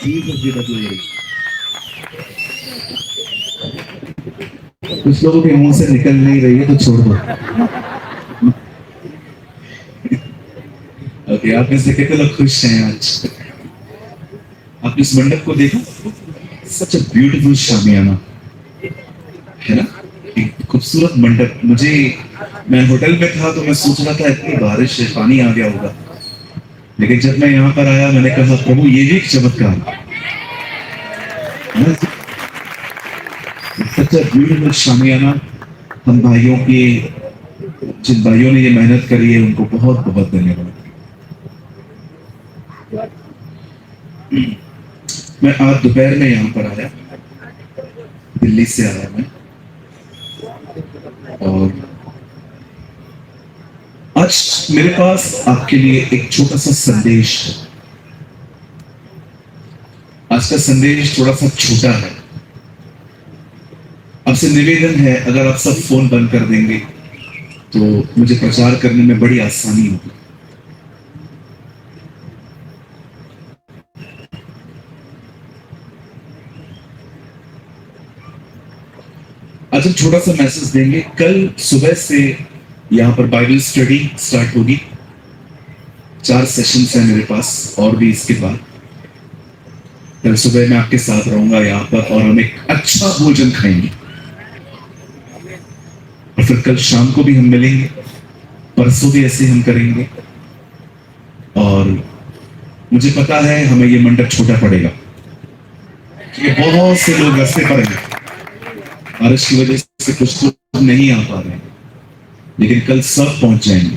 कुछ लोगों के मुंह से निकल नहीं रही है तो छोड़ दो। ओके, आप में से कितने लोग खुश हैं आज? आपने इस मंडप को देखा? सच अ ब्यूटीफुल शामियाना, है ना? एक खूबसूरत मंडप। मैं होटल में था तो मैं सोच रहा था इतनी बारिश है, पानी आ गया होगा, लेकिन जब मैं यहाँ पर आया मैंने कहा प्रभु ये भी एक चमत्कार है। सच अ ब्यूटीफुल शामियाना। हम भाइयों की, जिन भाइयों ने ये मेहनत करी है उनको बहुत बहुत धन्यवाद। मैं आज दोपहर में यहाँ पर आया, दिल्ली से आया मैं, और आज मेरे पास आपके लिए एक छोटा सा संदेश है। आज का संदेश थोड़ा सा छोटा है। आपसे निवेदन है, अगर आप सब फोन बंद कर देंगे तो मुझे प्रचार करने में बड़ी आसानी होगी। आज हम छोटा सा मैसेज देंगे। कल सुबह से यहाँ पर बाइबल स्टडी स्टार्ट होगी। 4 सेशंस हैं मेरे पास, और भी इसके बाद। कल सुबह मैं आपके साथ रहूंगा यहाँ पर, और हम एक अच्छा भोजन खाएंगे, और फिर कल शाम को भी हम मिलेंगे, परसों भी ऐसे हम करेंगे। और मुझे पता है हमें ये मंडप छोटा पड़ेगा, ये बहुत से लोग रास्ते पर हैं, बारिश की वजह से कुछ लोग नहीं आ पा रहे हैं, लेकिन कल सब पहुंच जाएंगे।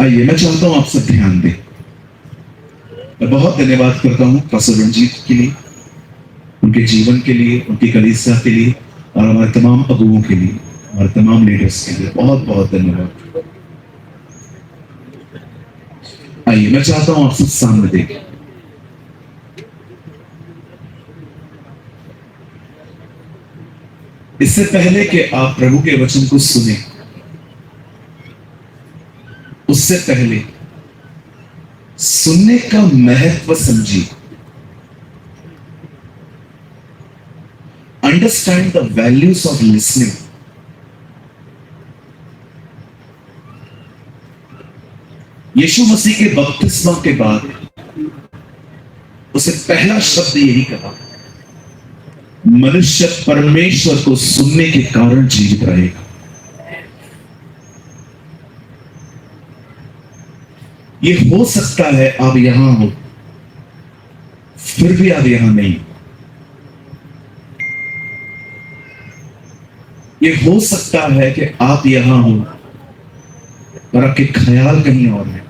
आइए, मैं चाहता हूं आप सब ध्यान दें। मैं बहुत धन्यवाद करता हूं पास्टर रंजीत के लिए, उनके जीवन के लिए, उनकी कलीसिया के लिए, और हमारे तमाम अगुओं के लिए, हमारे तमाम लीडर्स के लिए बहुत बहुत धन्यवाद। आइए, मैं चाहता हूं आप सब सामने देखें। इससे पहले कि आप प्रभु के वचन को सुने, उससे पहले सुनने का महत्व समझिए। Understand the values of listening. यीशु मसीह के बपतिस्मा के बाद उसे पहला शब्द यही कहा, मनुष्य परमेश्वर को सुनने के कारण जीवित रहेगा। ये हो सकता है आप यहां हो, फिर भी आप यहां नहीं। ये हो सकता है कि आप यहां हो पर आपके ख्याल कहीं और है।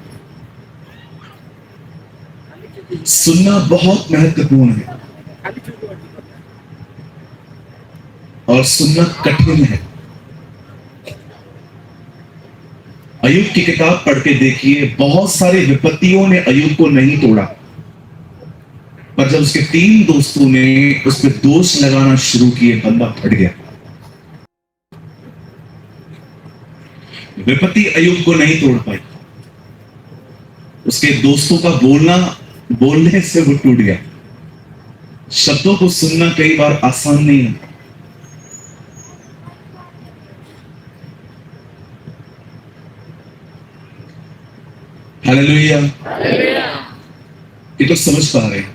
सुनना बहुत महत्वपूर्ण है, और सुनना कठिन है। अय्यूब की किताब पढ़ के देखिए, बहुत सारी विपत्तियों ने अय्यूब को नहीं तोड़ा, पर जब उसके 3 दोस्तों ने उस पर दोष लगाना शुरू किए, बंदा फट गया। विपत्ति अय्यूब को नहीं तोड़ पाई, उसके दोस्तों का बोलने से वो टूट गया। शब्दों को सुनना कई बार आसान नहीं है। हालेलुया। ये तो समझ पा रहे हैं।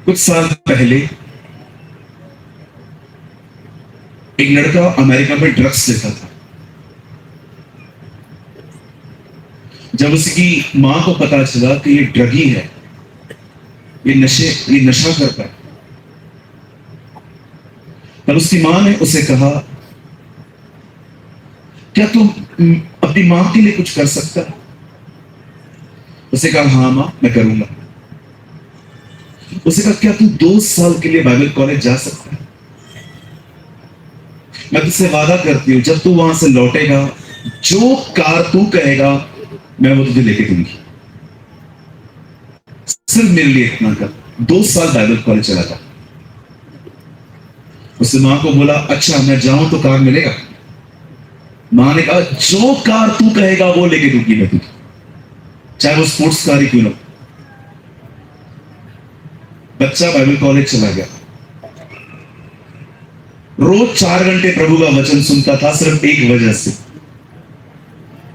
कुछ साल पहले एक लड़का अमेरिका में ड्रग्स लेता था। जब उसकी मां को पता चला कि ये ड्रगी है, ये नशा करता है, तब उसकी मां ने उसे कहा, क्या तुम अपनी मां के लिए कुछ कर सकता है? उसे कहा, हाँ मां, मैं करूंगा। उसे कहा, क्या तू 2 साल के लिए बाइबल कॉलेज जा सकता है? मैं तुझसे वादा करती हूं, जब तू वहां से लौटेगा, जो कार तू कहेगा मैं वो तुझे लेके दूंगी। सिर्फ मेरे लिए इतना कर। 2 साल बाइबल कॉलेज चला था। उसने मां को बोला, अच्छा मैं जाऊं तो कार मिलेगा? मां ने कहा जो कार तू कहेगा वो लेके दूंगी मैं तुझे, चाहे वो स्पोर्ट्स कार ही क्यों ना। बच्चा बाइबल कॉलेज चला गया, रोज 4 घंटे प्रभु का वचन सुनता था, सिर्फ एक वजह से,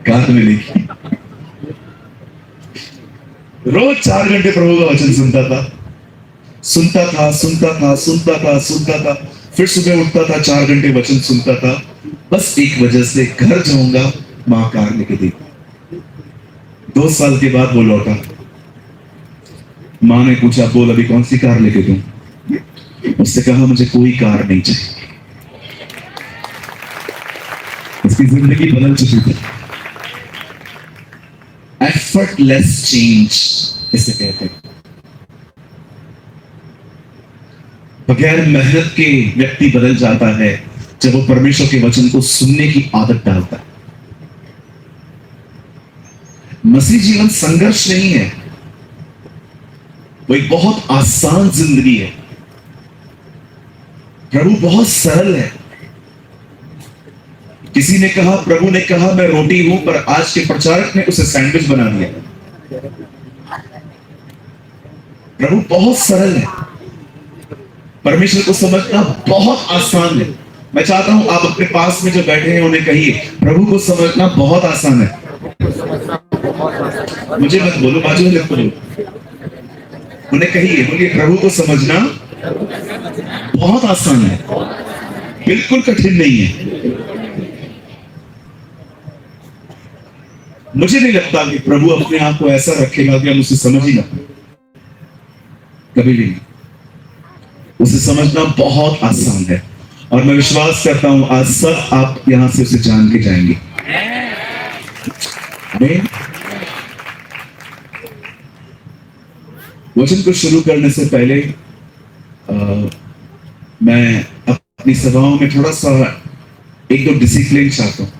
कार मिली। रोज 4 घंटे प्रभु का वचन सुनता था, सुनता था, सुनता था, सुनता था, सुनता था, फिर सुबह उठता था, 4 घंटे वचन सुनता था, बस एक वजह से, घर जाऊंगा मां कार लेके दी। 2 साल के बाद वो लौटा, मां ने पूछा बोल अभी कौन सी कार लेके दूं? उसने कहा मुझे कोई कार नहीं चाहिए। उसकी जिंदगी बदल चुकी थी। एफर्टलेस चेंज इसे कहते हैं। बगैर मेहनत के व्यक्ति बदल जाता है जब वो परमेश्वर के वचन को सुनने की आदत डालता है। मसीह जीवन संघर्ष नहीं है, वो एक बहुत आसान जिंदगी है। प्रभु बहुत सरल है। किसी ने कहा, प्रभु ने कहा मैं रोटी हूं, पर आज के प्रचारक ने उसे सैंडविच बना दिया। प्रभु बहुत सरल है, परमेश्वर को समझना बहुत आसान है। मैं चाहता हूं आप अपने पास में जो बैठे हैं उन्हें कहिए प्रभु को समझना बहुत आसान है। मुझे मत बोलो, बाजू में बोलो, उन्हें कहिए, बोलिए प्रभु को समझना बहुत आसान है, बिल्कुल कठिन नहीं है। मुझे नहीं लगता कि प्रभु अपने आप को ऐसा रखेगा कि हम उसे समझ ही ना, कभी भी नहीं। उसे समझना बहुत आसान है और मैं विश्वास करता हूं आज सब आप यहां से उसे जान के जाएंगे। वचन को शुरू करने से पहले मैं अपनी सभाओं में थोड़ा सा एक दो डिसिप्लिन चाहता हूं।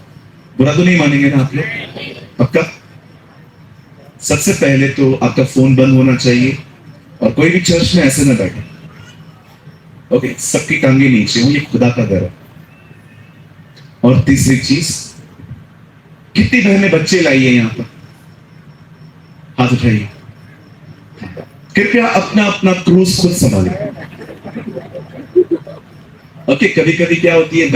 बुरा तो नहीं मानेंगे ना आप लोग? पक्का? सबसे पहले तो आपका फोन बंद होना चाहिए और कोई भी चर्च में ऐसे ना बैठे। ओके, सबकी टांगे नीचे हो, ये खुदा का घर है। और तीसरी चीज, कितनी बहनें बच्चे लाइए यहां पर? हाथ उठाइए। कृपया अपना अपना क्रूज खुद संभालें। ओके, कभी कभी क्या होती है,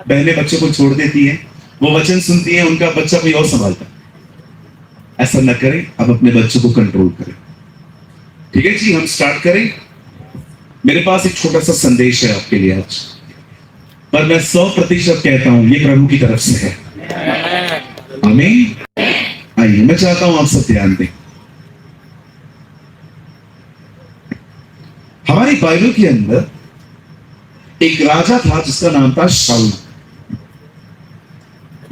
बहनें बच्चों को छोड़ देती हैं, वो वचन सुनती हैं, उनका बच्चा कोई और संभालता है। ऐसा न करें, अब अपने बच्चों को कंट्रोल करें। ठीक है जी, हम स्टार्ट करें। मेरे पास एक छोटा सा संदेश है आपके लिए आज, पर मैं 100% कहता हूं ये प्रभु की तरफ से है। आमीन। आइए, मैं चाहता हूं आप सब ध्यान दें। हमारी बाइबल के अंदर एक राजा था जिसका नाम था शाऊल।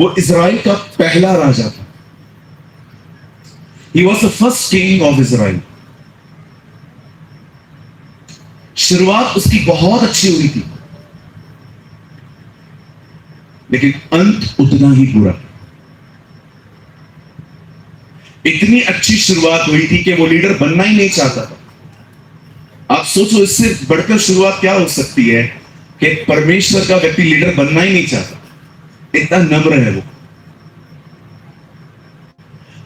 वो इजराइल का पहला राजा था। He was the first king of Israel. शुरुआत उसकी बहुत अच्छी हुई थी, लेकिन अंत उतना ही बुरा। इतनी अच्छी शुरुआत हुई थी कि वो लीडर बनना ही नहीं चाहता था। आप सोचो, इससे बढ़कर शुरुआत क्या हो सकती है कि परमेश्वर का व्यक्ति लीडर बनना ही नहीं चाहता। इतना नम्र है वो।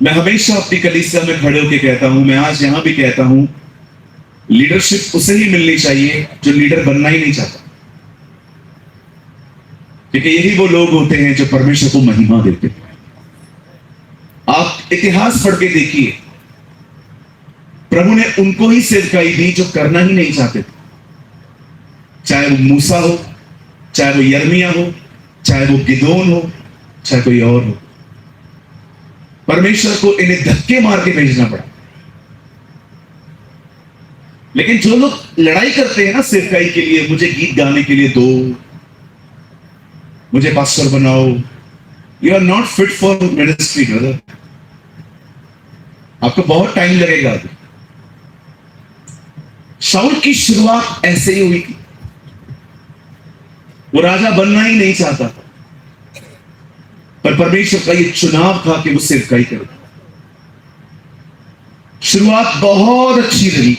मैं हमेशा अपनी कलीसिया में खड़े होकर कहता हूं, मैं आज यहां भी कहता हूं, लीडरशिप उसे ही मिलनी चाहिए जो लीडर बनना ही नहीं चाहता, क्योंकि यही वो लोग होते हैं जो परमेश्वर को महिमा देते हैं। आप इतिहास पढ़ के देखिए, प्रभु ने उनको ही सेवकाई दी जो करना ही नहीं चाहते थे। चाहे वो मूसा हो, चाहे वो यर्मिया हो, चाहे वो गिदोन हो, चाहे कोई और हो, परमेश्वर को इन्हें धक्के मार के भेजना पड़ा। लेकिन जो लोग लड़ाई करते हैं ना सेवकाई के लिए, मुझे गीत गाने के लिए दो, मुझे पास्टर बनाओ, you are not fit for ministry brother. आपको बहुत टाइम लगेगा। शाऊल की शुरुआत ऐसे ही हुई थी। वो राजा बनना ही नहीं चाहता था, पर परमेश्वर का ये चुनाव था कि वो सेवकाई करे। शुरुआत बहुत अच्छी रही,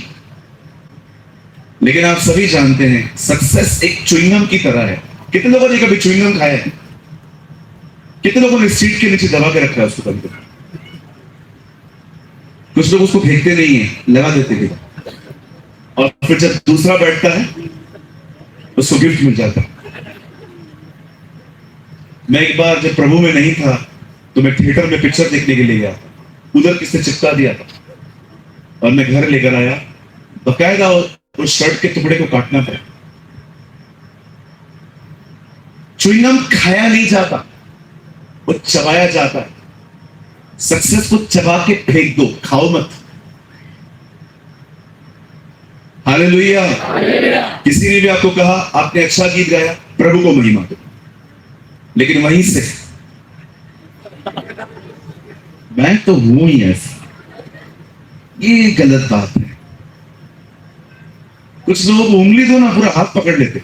लेकिन आप सभी जानते हैं सक्सेस एक च्युइंगम की तरह है। कितने लोगों ने कभी च्युइंगम खाया है? कितने लोगों ने सीट के नीचे दबा के रखा है उसको कभी कभी। कुछ लोग उसको फेंकते नहीं है, लगा देते हैं, और फिर जब दूसरा बैठता है उसको गिफ्ट मिल जाता है। मैं एक बार जब प्रभु में नहीं था तो मैं थिएटर में पिक्चर देखने के लिए गया, उधर किसने चिपका दिया था और मैं घर लेकर आया, बकायदा उस शर्ट के टुकड़े को काटना पड़ा। च्युइंगम खाया नहीं जाता, वो चबाया जाता है। सक्सेस को चबा के फेंक दो, खाओ मत। हालेलुया। किसी ने भी आपको कहा आपने अच्छा गीत गाया, प्रभु को महिमा दो, लेकिन वहीं से मैं तो हूं ही ऐसा, ये गलत बात है। कुछ लोग उंगली दो ना पूरा हाथ पकड़ लेते।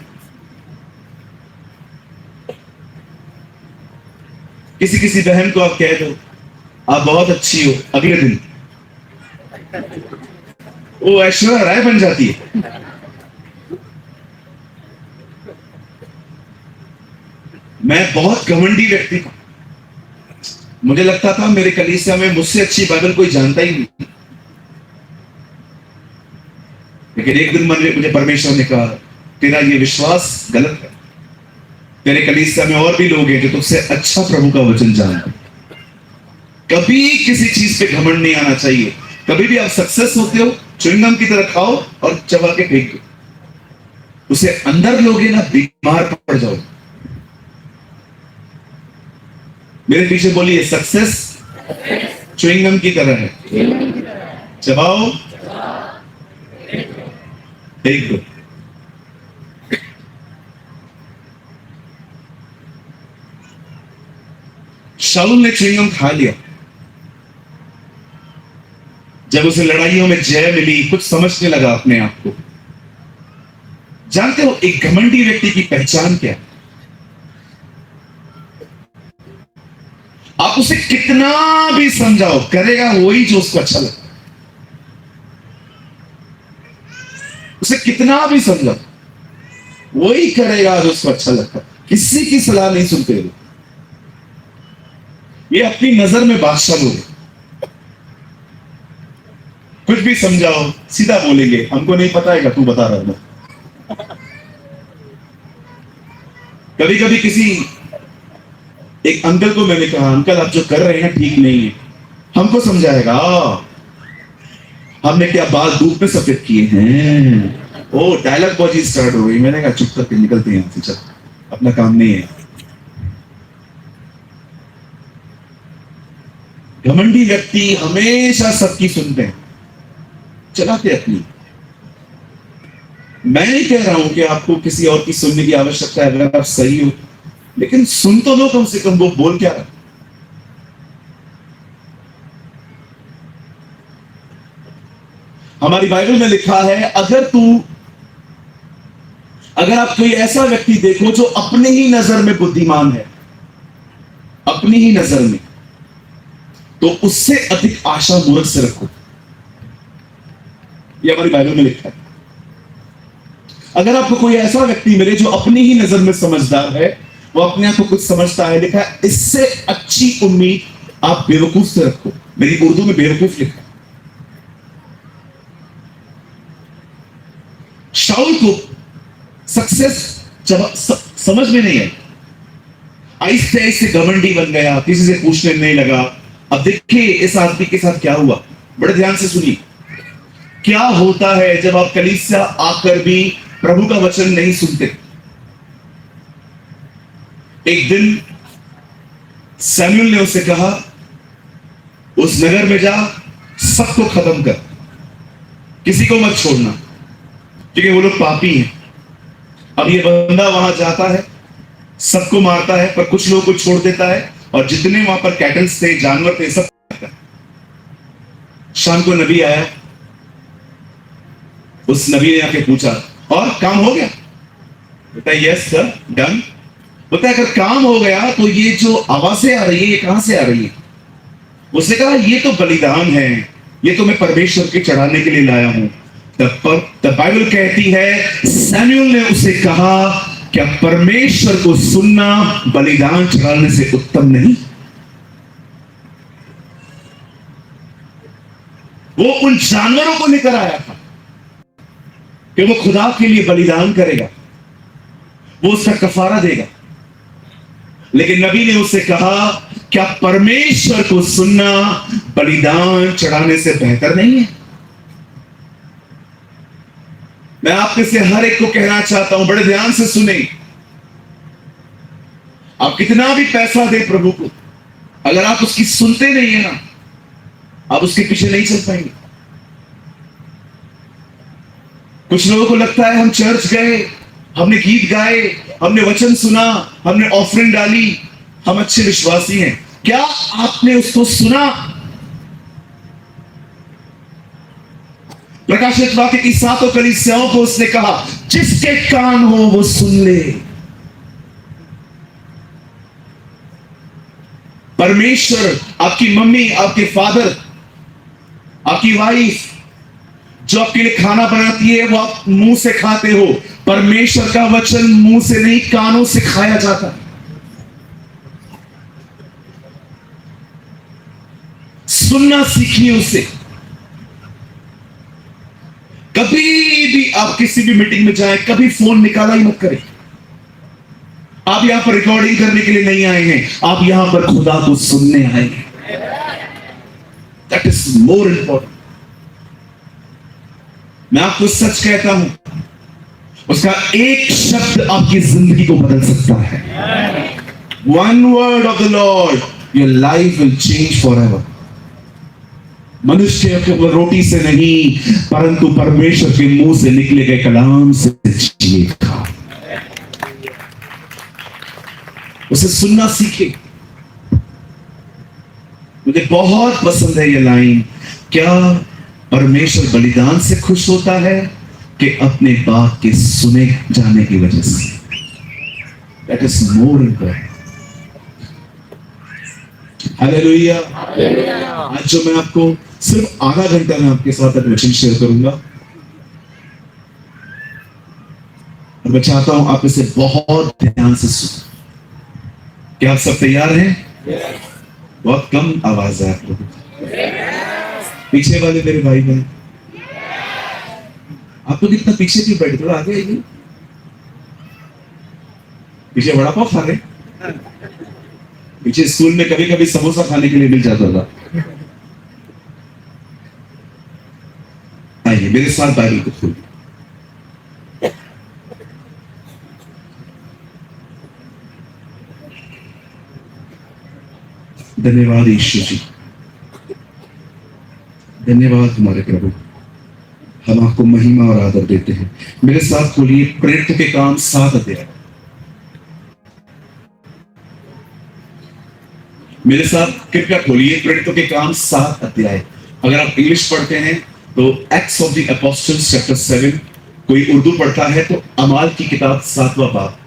किसी किसी बहन को आप कह दो आप बहुत अच्छी हो, अगले दिन वो ऐश्वर्या राय बन जाती है। मैं बहुत घमंडी व्यक्ति था, मुझे लगता था मेरे कलीसिया में मुझसे अच्छी बाइबल कोई जानता ही नहीं। लेकिन एक दिन मुझे परमेश्वर ने कहा तेरा ये विश्वास गलत है, तेरे कलीसिया में और भी लोग हैं जो तुझसे अच्छा प्रभु का वचन जानते। कभी किसी चीज पे घमंड नहीं आना चाहिए। कभी भी आप सक्सेस होते हो, च्युइंगम की तरह खाओ और चबा के फेंक दो, उसे अंदर लोगे ना बीमार पड़ जाओ। मेरे पीछे बोलिए सक्सेस च्युइंगम की तरह है, चबाओ फेंक दो। शाऊल ने च्युइंगम खा लिया, जब उसे लड़ाइयों में जय मिली कुछ समझने लगा अपने आप को। जानते हो एक घमंडी व्यक्ति की पहचान क्या है? आप उसे कितना भी समझाओ, करेगा वही जो उसको अच्छा लगता है। उसे कितना भी समझाओ, वही करेगा जो उसको अच्छा लगता है। किसी की सलाह नहीं सुनते लोग, ये अपनी नजर में बादशाह लोग। कुछ भी समझाओ सीधा बोलेंगे हमको नहीं पता है, तू बता रहा है। कभी कभी किसी एक अंकल को मैंने कहा अंकल आप जो कर रहे हैं ठीक नहीं है, हमको समझाएगा हमने क्या बाल धूप में सफेद किए हैं। ओ डायलॉग बाजी स्टार्ट हो गई। मैंने कहा चुप करके निकलते हैं यहां से, चल अपना काम नहीं है। घमंडी व्यक्ति हमेशा सबकी सुनते हैं, चलाते अपनी। मैं नहीं कह रहा हूं कि आपको किसी और की सुनने की आवश्यकता है अगर आप सही हो, लेकिन सुन तो लो कम से कम वो बोल क्या रहा। हमारी बाइबल में लिखा है अगर आप कोई ऐसा व्यक्ति देखो जो अपनी ही नजर में बुद्धिमान है, अपनी ही नजर में, तो उससे अधिक आशा मूर्ख से रखो। यह हमारी बाइबल में लिखा है। अगर आपको कोई ऐसा व्यक्ति मिले जो अपनी ही नजर में समझदार है, वो अपने आप को कुछ समझता है, लिखा है इससे अच्छी उम्मीद आप बेवकूफ से रखो। मेरी उर्दू में बेवकूफ लिखा है। शाऊल को सक्सेस समझ में नहीं आई, आहिस्ते आहिस्ते घमंडी बन गया, किसी से पूछने नहीं लगा। अब देखिए इस आदमी के साथ क्या हुआ, बड़े ध्यान से सुनिए। क्या होता है जब आप कलीसिया आकर भी प्रभु का वचन नहीं सुनते? एक दिन सैमुएल ने उसे कहा उस नगर में जा, सबको खत्म कर, किसी को मत छोड़ना, क्योंकि वो लोग पापी हैं। अब ये बंदा वहां जाता है, सबको मारता है, पर कुछ लोगों को छोड़ देता है, और जितने वहां पर कैटल्स थे, जानवर थे, सब करता है। शाम को नबी आया, उस नबी ने आके पूछा और काम हो गया? बोलता है यस सर डन। बोलता है अगर काम हो गया तो ये जो आवाजें आ रही है ये कहां से आ रही है? उसने कहा ये तो बलिदान है, ये तो मैं परमेश्वर के चढ़ाने के लिए लाया हूं। तब बाइबल कहती है सैमुएल ने उसे कहा क्या परमेश्वर को सुनना बलिदान चढ़ाने से उत्तम नहीं? वो उन जानवरों को लेकर आया था कि वो खुदा के लिए बलिदान करेगा, वो उसका कफारा देगा। लेकिन नबी ने उससे कहा, क्या परमेश्वर को सुनना बलिदान चढ़ाने से बेहतर नहीं है? मैं आपके से हर एक को कहना चाहता हूं, बड़े ध्यान से सुने। आप कितना भी पैसा दे प्रभु को, अगर आप उसकी सुनते नहीं है ना, आप उसके पीछे नहीं चल पाएंगे। कुछ लोगों को लगता है हम चर्च गए, हमने गीत गाए, हमने वचन सुना, हमने ऑफरिंग डाली, हम अच्छे विश्वासी हैं। क्या आपने उसको सुना? प्रकाशित वाक्य की 7 कलीसियाओं को उसने कहा, जिसके कान हो वो सुन ले। परमेश्वर, आपकी मम्मी, आपके फादर, आपकी वाइफ जो आपके लिए खाना बनाती है, वो आप मुंह से खाते हो। परमेश्वर का वचन मुंह से नहीं, कानों से खाया जाता है। सुनना सीखिए उसे। कभी भी आप किसी भी मीटिंग में जाएं, कभी फोन निकाला ही मत करें। आप यहां पर रिकॉर्डिंग करने के लिए नहीं आए हैं, आप यहां पर खुदा को सुनने आए हैं। That is more important. मैं आपको सच कहता हूं, उसका एक शब्द आपकी जिंदगी को बदल सकता है। One word of the Lord, your life will change for ever. मनुष्य केवल रोटी से नहीं, परंतु परमेश्वर के मुंह से निकले गए कलाम से जिएगा। उसे सुनना सीखे। मुझे बहुत पसंद है ये लाइन, क्या परमेश्वर बलिदान से खुश होता है कि अपने बाप के सुने जाने की वजह से? That is more important. Hallelujah. आज जो मैं आपको सिर्फ आधा घंटा में आपके साथ एक वचन शेयर करूंगा, और मैं चाहता हूं आप इसे बहुत ध्यान से सुनो। क्या आप सब तैयार हैं? बहुत कम आवाज है आप लोगों की। पीछे वाले मेरे भाई बहन, आप लोग इतना पीछे क्यों बैठे? थोड़ा आगे आइए। पीछे वड़ा पाव खा रहे? पीछे स्कूल में कभी कभी समोसा खाने के लिए मिल जाता था। आइए मेरे साथ बाइबल को खोलिए। धन्यवाद यीशु जी, धन्यवाद हमारे प्रभु। हम आपको महिमा और आदर देते हैं। मेरे साथ खोलिए प्रेरितों के काम 7 अध्याय। मेरे साथ कृपया खोलिए प्रेरितों के काम 7 अध्याय। अगर आप इंग्लिश पढ़ते हैं तो acts of the apostles chapter 7, कोई उर्दू पढ़ता है तो अमाल की किताब 7वां बाब।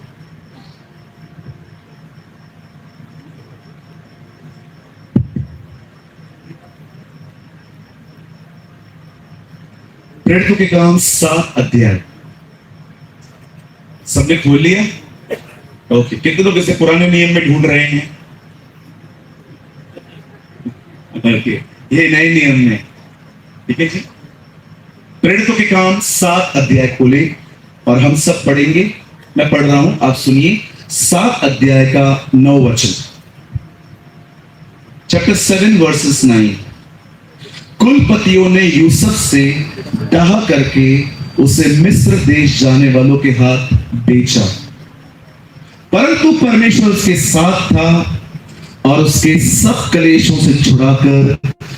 प्रेरितों के काम 7 अध्याय। सबने खोल लिया? ओके। कितने लोग इसे पुराने नियम में ढूंढ रहे हैं? ओके, ये नए नियम में। ठीक है जी। प्रेरितों के काम 7 अध्याय खोले और हम सब पढ़ेंगे। मैं पढ़ रहा हूं, आप सुनिए। 7 अध्याय का 9 वचन। Chapter 7 versus 9। कुलपतियों ने यूसुफ से डाह करके उसे मिस्र देश जाने वालों के हाथ बेचा, परंतु परमेश्वर उसके साथ था और उसके सब कलेशों से छुड़ाकर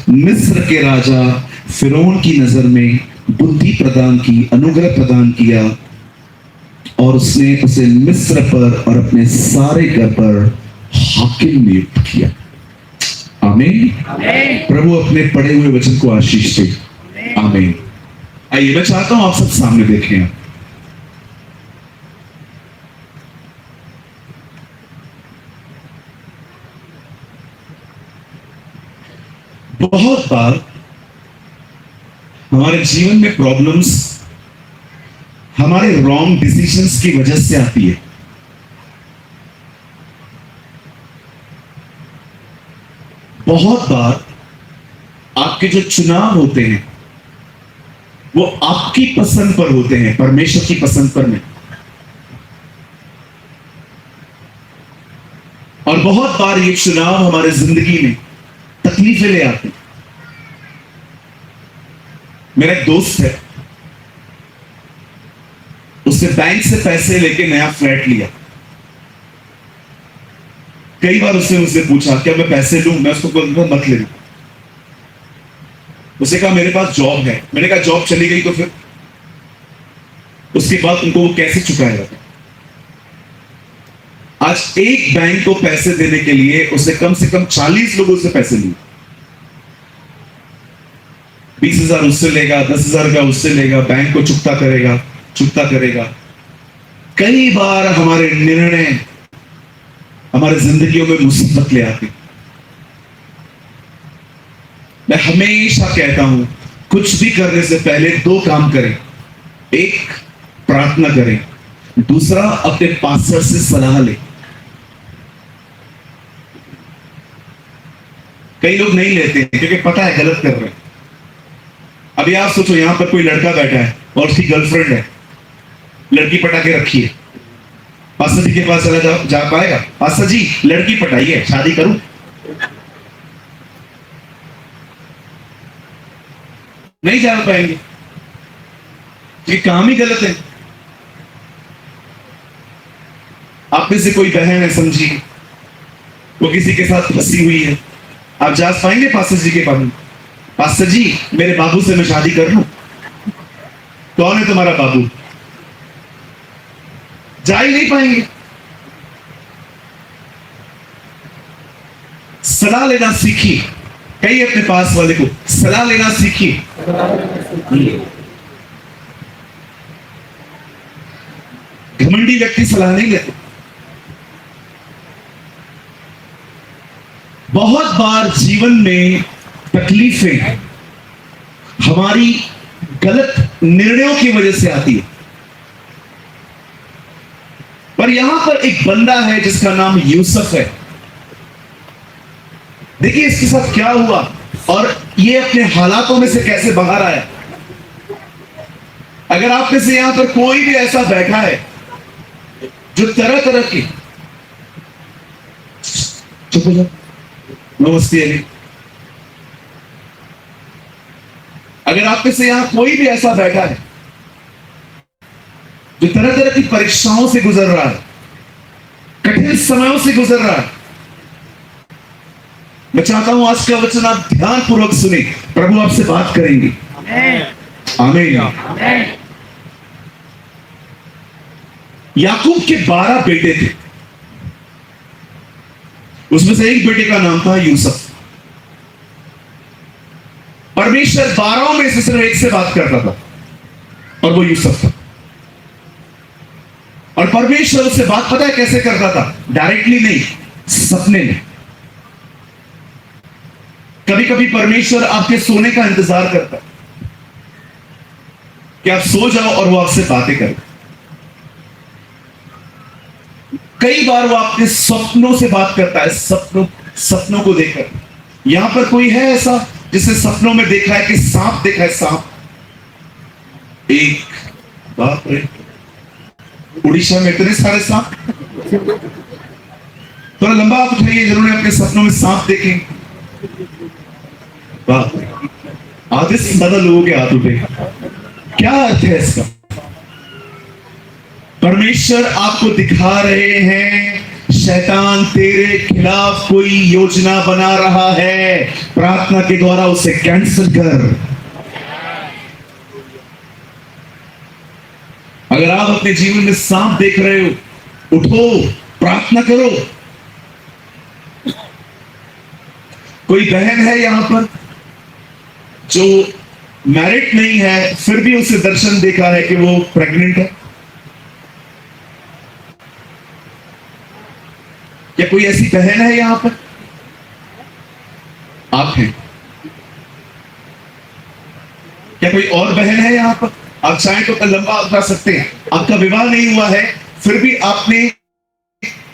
मिस्र के राजा फिरौन की नजर में बुद्धि प्रदान की, अनुग्रह प्रदान किया, और उसने उसे मिस्र पर और अपने सारे घर पर हाकिम नियुक्त किया। आमीन। प्रभु अपने पढ़े हुए वचन को आशीष दे। आमीन। आइए मैं चाहता हूं आप सब सामने देखें। बहुत बार हमारे जीवन में प्रॉब्लम्स हमारे रॉन्ग डिसीजंस की वजह से आती है। बहुत बार आपके जो चुनाव होते हैं वो आपकी पसंद पर होते हैं, परमेश्वर की पसंद पर नहीं। और बहुत बार ये चुनाव हमारे जिंदगी में तकलीफें ले आते हैं। मेरा एक दोस्त है, उसने बैंक से पैसे लेके नया फ्लैट लिया। कई बार उसने मुझसे पूछा क्या मैं पैसे लूं, मैं उसको कहूंगा मत ले लो। उसने कहा मेरे पास जॉब है। मैंने कहा जॉब चली गई तो फिर उसके बाद उनको वो कैसे चुकाएगा? आज एक बैंक को पैसे देने के लिए उसने कम से कम 40 लोगों से पैसे लिए। 20,000 उससे लेगा, 10,000 का उससे लेगा, बैंक को चुकता करेगा। कई बार हमारे निर्णय हमारे जिंदगियों में मुसीबत ले आते। मैं हमेशा कहता हूं कुछ भी करने से पहले 2 काम करें। एक, प्रार्थना करें। दूसरा, अपने पास्टर से सलाह लें। कई लोग नहीं लेते हैं क्योंकि पता है गलत कर रहे हैं। अभी आप सोचो यहां पर कोई लड़का बैठा है और उसकी गर्लफ्रेंड है, लड़की पटा के रखी है। पास्टर जी के पास चला जा पाएगा? पास्टर जी लड़की पटाई है, शादी करूं? नहीं जा पाएंगे, ये काम ही गलत है। आप में से कोई बहन है, समझी, वो किसी के साथ फंसी हुई है, आप जा पाएंगे पास्टर जी के पास? पास्टर जी मेरे बाबू से मैं शादी कर लूं? कौन है तुम्हारा बाबू? जा ही नहीं पाएंगे। सलाह लेना सीखिए। कहिए अपने पास वाले को, सलाह लेना सीखिए। घमंडी व्यक्ति सलाह नहीं लेते। बहुत बार जीवन में तकलीफें हमारी गलत निर्णयों की वजह से आती है। पर यहां पर एक बंदा है जिसका नाम यूसुफ है। देखिए इसके साथ क्या हुआ और ये अपने हालातों में से कैसे बाहर आया। अगर आप में से यहां पर कोई भी ऐसा बैठा है जो तरह तरह की, चुप हो जाओ, नमस्ते अली। अगर आप में से यहां कोई भी ऐसा बैठा है जो तरह तरह की परीक्षाओं से गुजर रहा है, कठिन समयों से गुजर रहा है, मैं चाहता हूं आज का वचन आप ध्यानपूर्वक सुने। प्रभु आपसे बात करेंगे। आमीन। याकूब के 12 बेटे थे, उसमें से एक बेटे का नाम था यूसुफ। परमेश्वर 12 में से सिर्फ एक से बात करता था और वो यूसुफ था। और परमेश्वर उससे बात पता है कैसे करता था? डायरेक्टली नहीं, सपने में। कभी कभी परमेश्वर आपके सोने का इंतजार करता है कि आप सो जाओ और वो आपसे बातें करे। कई बार वो आपके सपनों से बात करता है, सपनों को देखकर। यहां पर कोई है ऐसा जिसने सपनों में देखा है कि सांप देखा है? सांप, एक, बाप रे, उड़ीसा में इतने सारे सांप। थोड़ा लंबा हाथ उठाइए जिन्होंने अपने सपनों में सांप देखे। आधे से ज्यादा लोगों के हाथ उठे। क्या अर्थ है इसका? परमेश्वर आपको दिखा रहे हैं शैतान तेरे खिलाफ कोई योजना बना रहा है, प्रार्थना के द्वारा उसे कैंसिल कर। अगर आप अपने जीवन में सांप देख रहे हो, उठो, प्रार्थना करो। कोई बहन है यहां पर जो मैरिड नहीं है, फिर भी उसे दर्शन देखा है कि वो प्रेग्नेंट है? क्या कोई ऐसी बहन है यहां पर? आप हैं? क्या कोई और बहन है यहां पर? आप चाहें तो लंबा उठा सकते हैं। आपका विवाह नहीं हुआ है, फिर भी आपने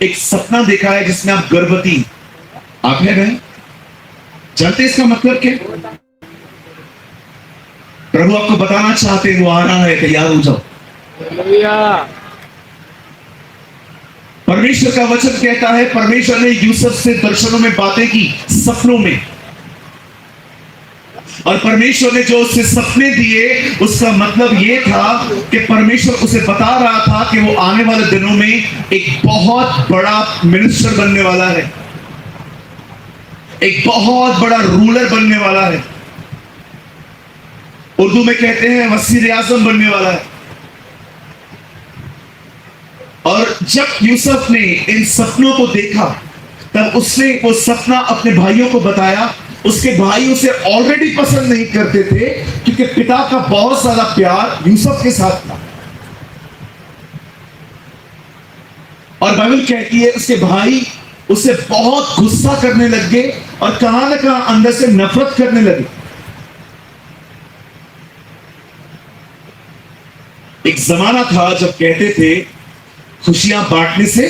एक सपना देखा है जिसमें आप गर्भवती। आप हैं बहन? जानते हैं इसका मतलब क्या? प्रभु आपको बताना चाहते हैं वो आ रहा है, तैयार हो जाओ। परमेश्वर का वचन कहता है परमेश्वर ने यूसुफ से दर्शनों में बातें की, सपनों में, और परमेश्वर ने जो उसे सपने दिए उसका मतलब यह था कि परमेश्वर उसे बता रहा था कि वो आने वाले दिनों में एक बहुत बड़ा मिनिस्टर बनने वाला है, एक बहुत बड़ा रूलर बनने वाला है। उर्दू में कहते हैं वजीर आजम बनने वाला है। और जब यूसुफ ने इन सपनों को देखा तब उसने वो सपना अपने भाइयों को बताया। उसके भाई उसे ऑलरेडी पसंद नहीं करते थे क्योंकि पिता का बहुत ज्यादा प्यार यूसुफ के साथ था। और बाइबल कहती है उसके भाई उसे बहुत गुस्सा करने लग गए और कहां ना कहां अंदर से नफरत करने लगे। एक जमाना था जब कहते थे खुशियां बांटने से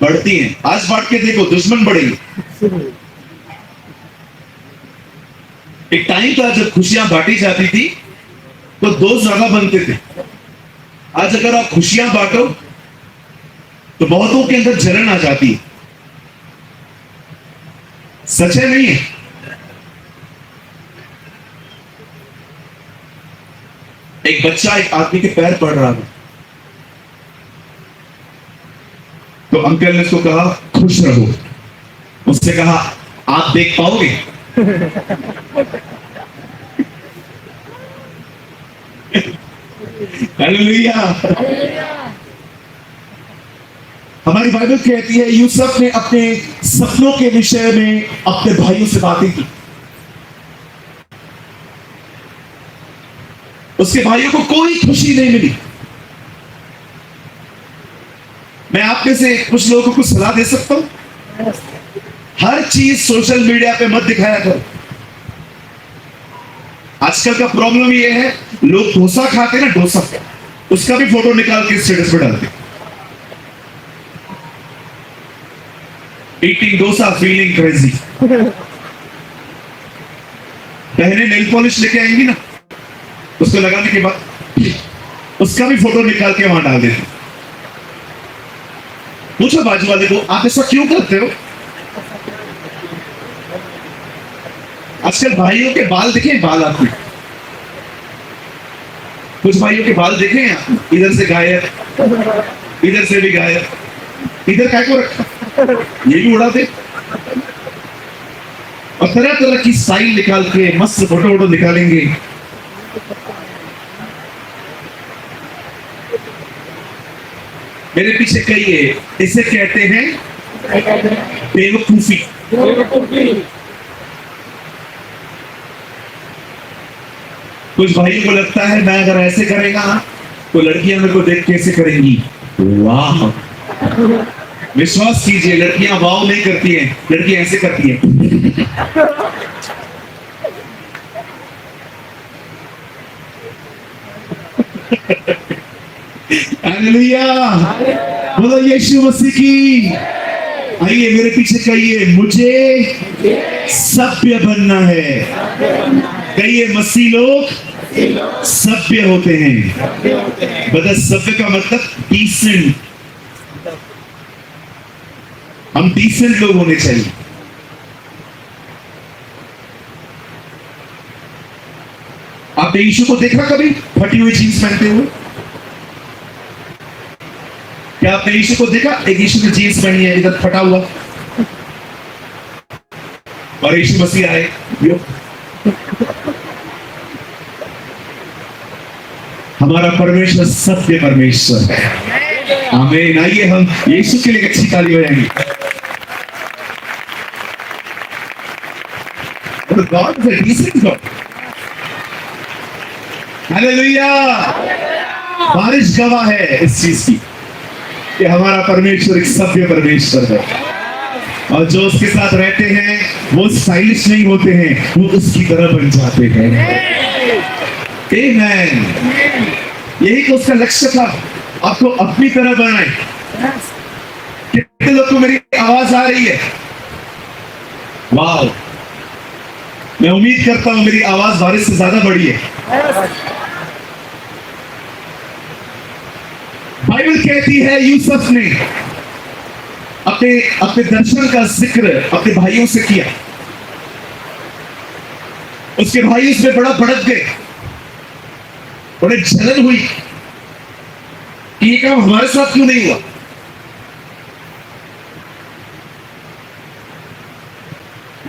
बढ़ती हैं। आज बांट के देखो दुश्मन बढ़ेंगे। एक टाइम था जब खुशियां बांटी जाती थी तो दोस्त ज्यादा बनते थे। आज अगर आप खुशियां बांटो तो बहुतों के अंदर जलन आ जाती है। सच है नहीं है? एक बच्चा एक आदमी के पैर पड़ रहा था तो अंकल ने उसको कहा खुश रहो। उससे कहा आप देख पाओगे? हालेलुया। हमारी बाइबल कहती है यूसुफ ने अपने सपनों के विषय में अपने भाइयों से बातें की। उसके भाइयों को कोई खुशी नहीं मिली। मैं आप में से कुछ लोगों को कुछ सलाह दे सकता हूं, हर चीज सोशल मीडिया पे मत दिखाया करो। आजकल का प्रॉब्लम ये है लोग डोसा खाते हैं ना, डोसा उसका भी फोटो निकाल के स्टेटस पे डालते। Eating dosa feeling crazy. बहनें नेल पॉलिश लेके आएंगी ना, उसको लगाने के बाद उसका भी फोटो निकाल के वहां डाल देते। पूछो बाजू वाले को आप ऐसा क्यों करते हो? आजकल भाइयों के बाल देखे, बाल आपके कुछ भाइयों के बाल देखे हैं, इधर से गायब, इधर से भी गायब, इधर काय को रखा, ये भी उड़ा दे। और तरह तरह की स्टाइल निकाल के मस्त फोटो वोटो निकालेंगे। मेरे पीछे कई है, इसे कहते हैं बेवकूफी। कुछ भाइयों को लगता है मैं अगर ऐसे करेगा तो लड़कियां मेरे को देख कैसे करेंगी। वाह, विश्वास कीजिए लड़कियां वाव नहीं करती हैं, लड़कियां ऐसे करती हैं। हालेलुया, बोलो यीशु मसीह की। आइए मेरे पीछे कहिए मुझे सभ्य बनना है। कहिए मसीह लोग सभ्य होते हैं। बता सभ्य का मतलब डिसेंट। हम डिसेंट लोग होने चाहिए। आपने यीशु को देखा कभी फटी हुई जीन्स पहनते हुए? क्या आपने यीशु को देखा? एक यीशु की जीन्स पहनी है, इधर फटा हुआ, और यीशु मसीह आए। हमारा परमेश्वर सत्य परमेश्वर है। आमीन। आइए हम यीशु के लिए अच्छी ताली बजाएंगे। God is a decent God. Hallelujah. बारिश गवाह है इस चीज की कि हमारा परमेश्वर एक सभ्य परमेश्वर है, और जो उसके साथ रहते हैं वो स्टाइलिश नहीं होते हैं, वो उसकी तरह बन जाते हैं। आमीन। यही तो उसका लक्ष्य था, आपको अपनी तरह बनाए। कितने लोग को मेरी आवाज आ रही है? वाह, मैं उम्मीद करता हूं मेरी आवाज बारिश से ज्यादा बड़ी है। बाइबल कहती है यूसुफ ने अपने अपने दर्शन का जिक्र अपने भाइयों से किया। उसके भाई उसमें बड़ा भड़क गए, उन्हें जलन हुई कि ये काम हमारे साथ क्यों नहीं हुआ।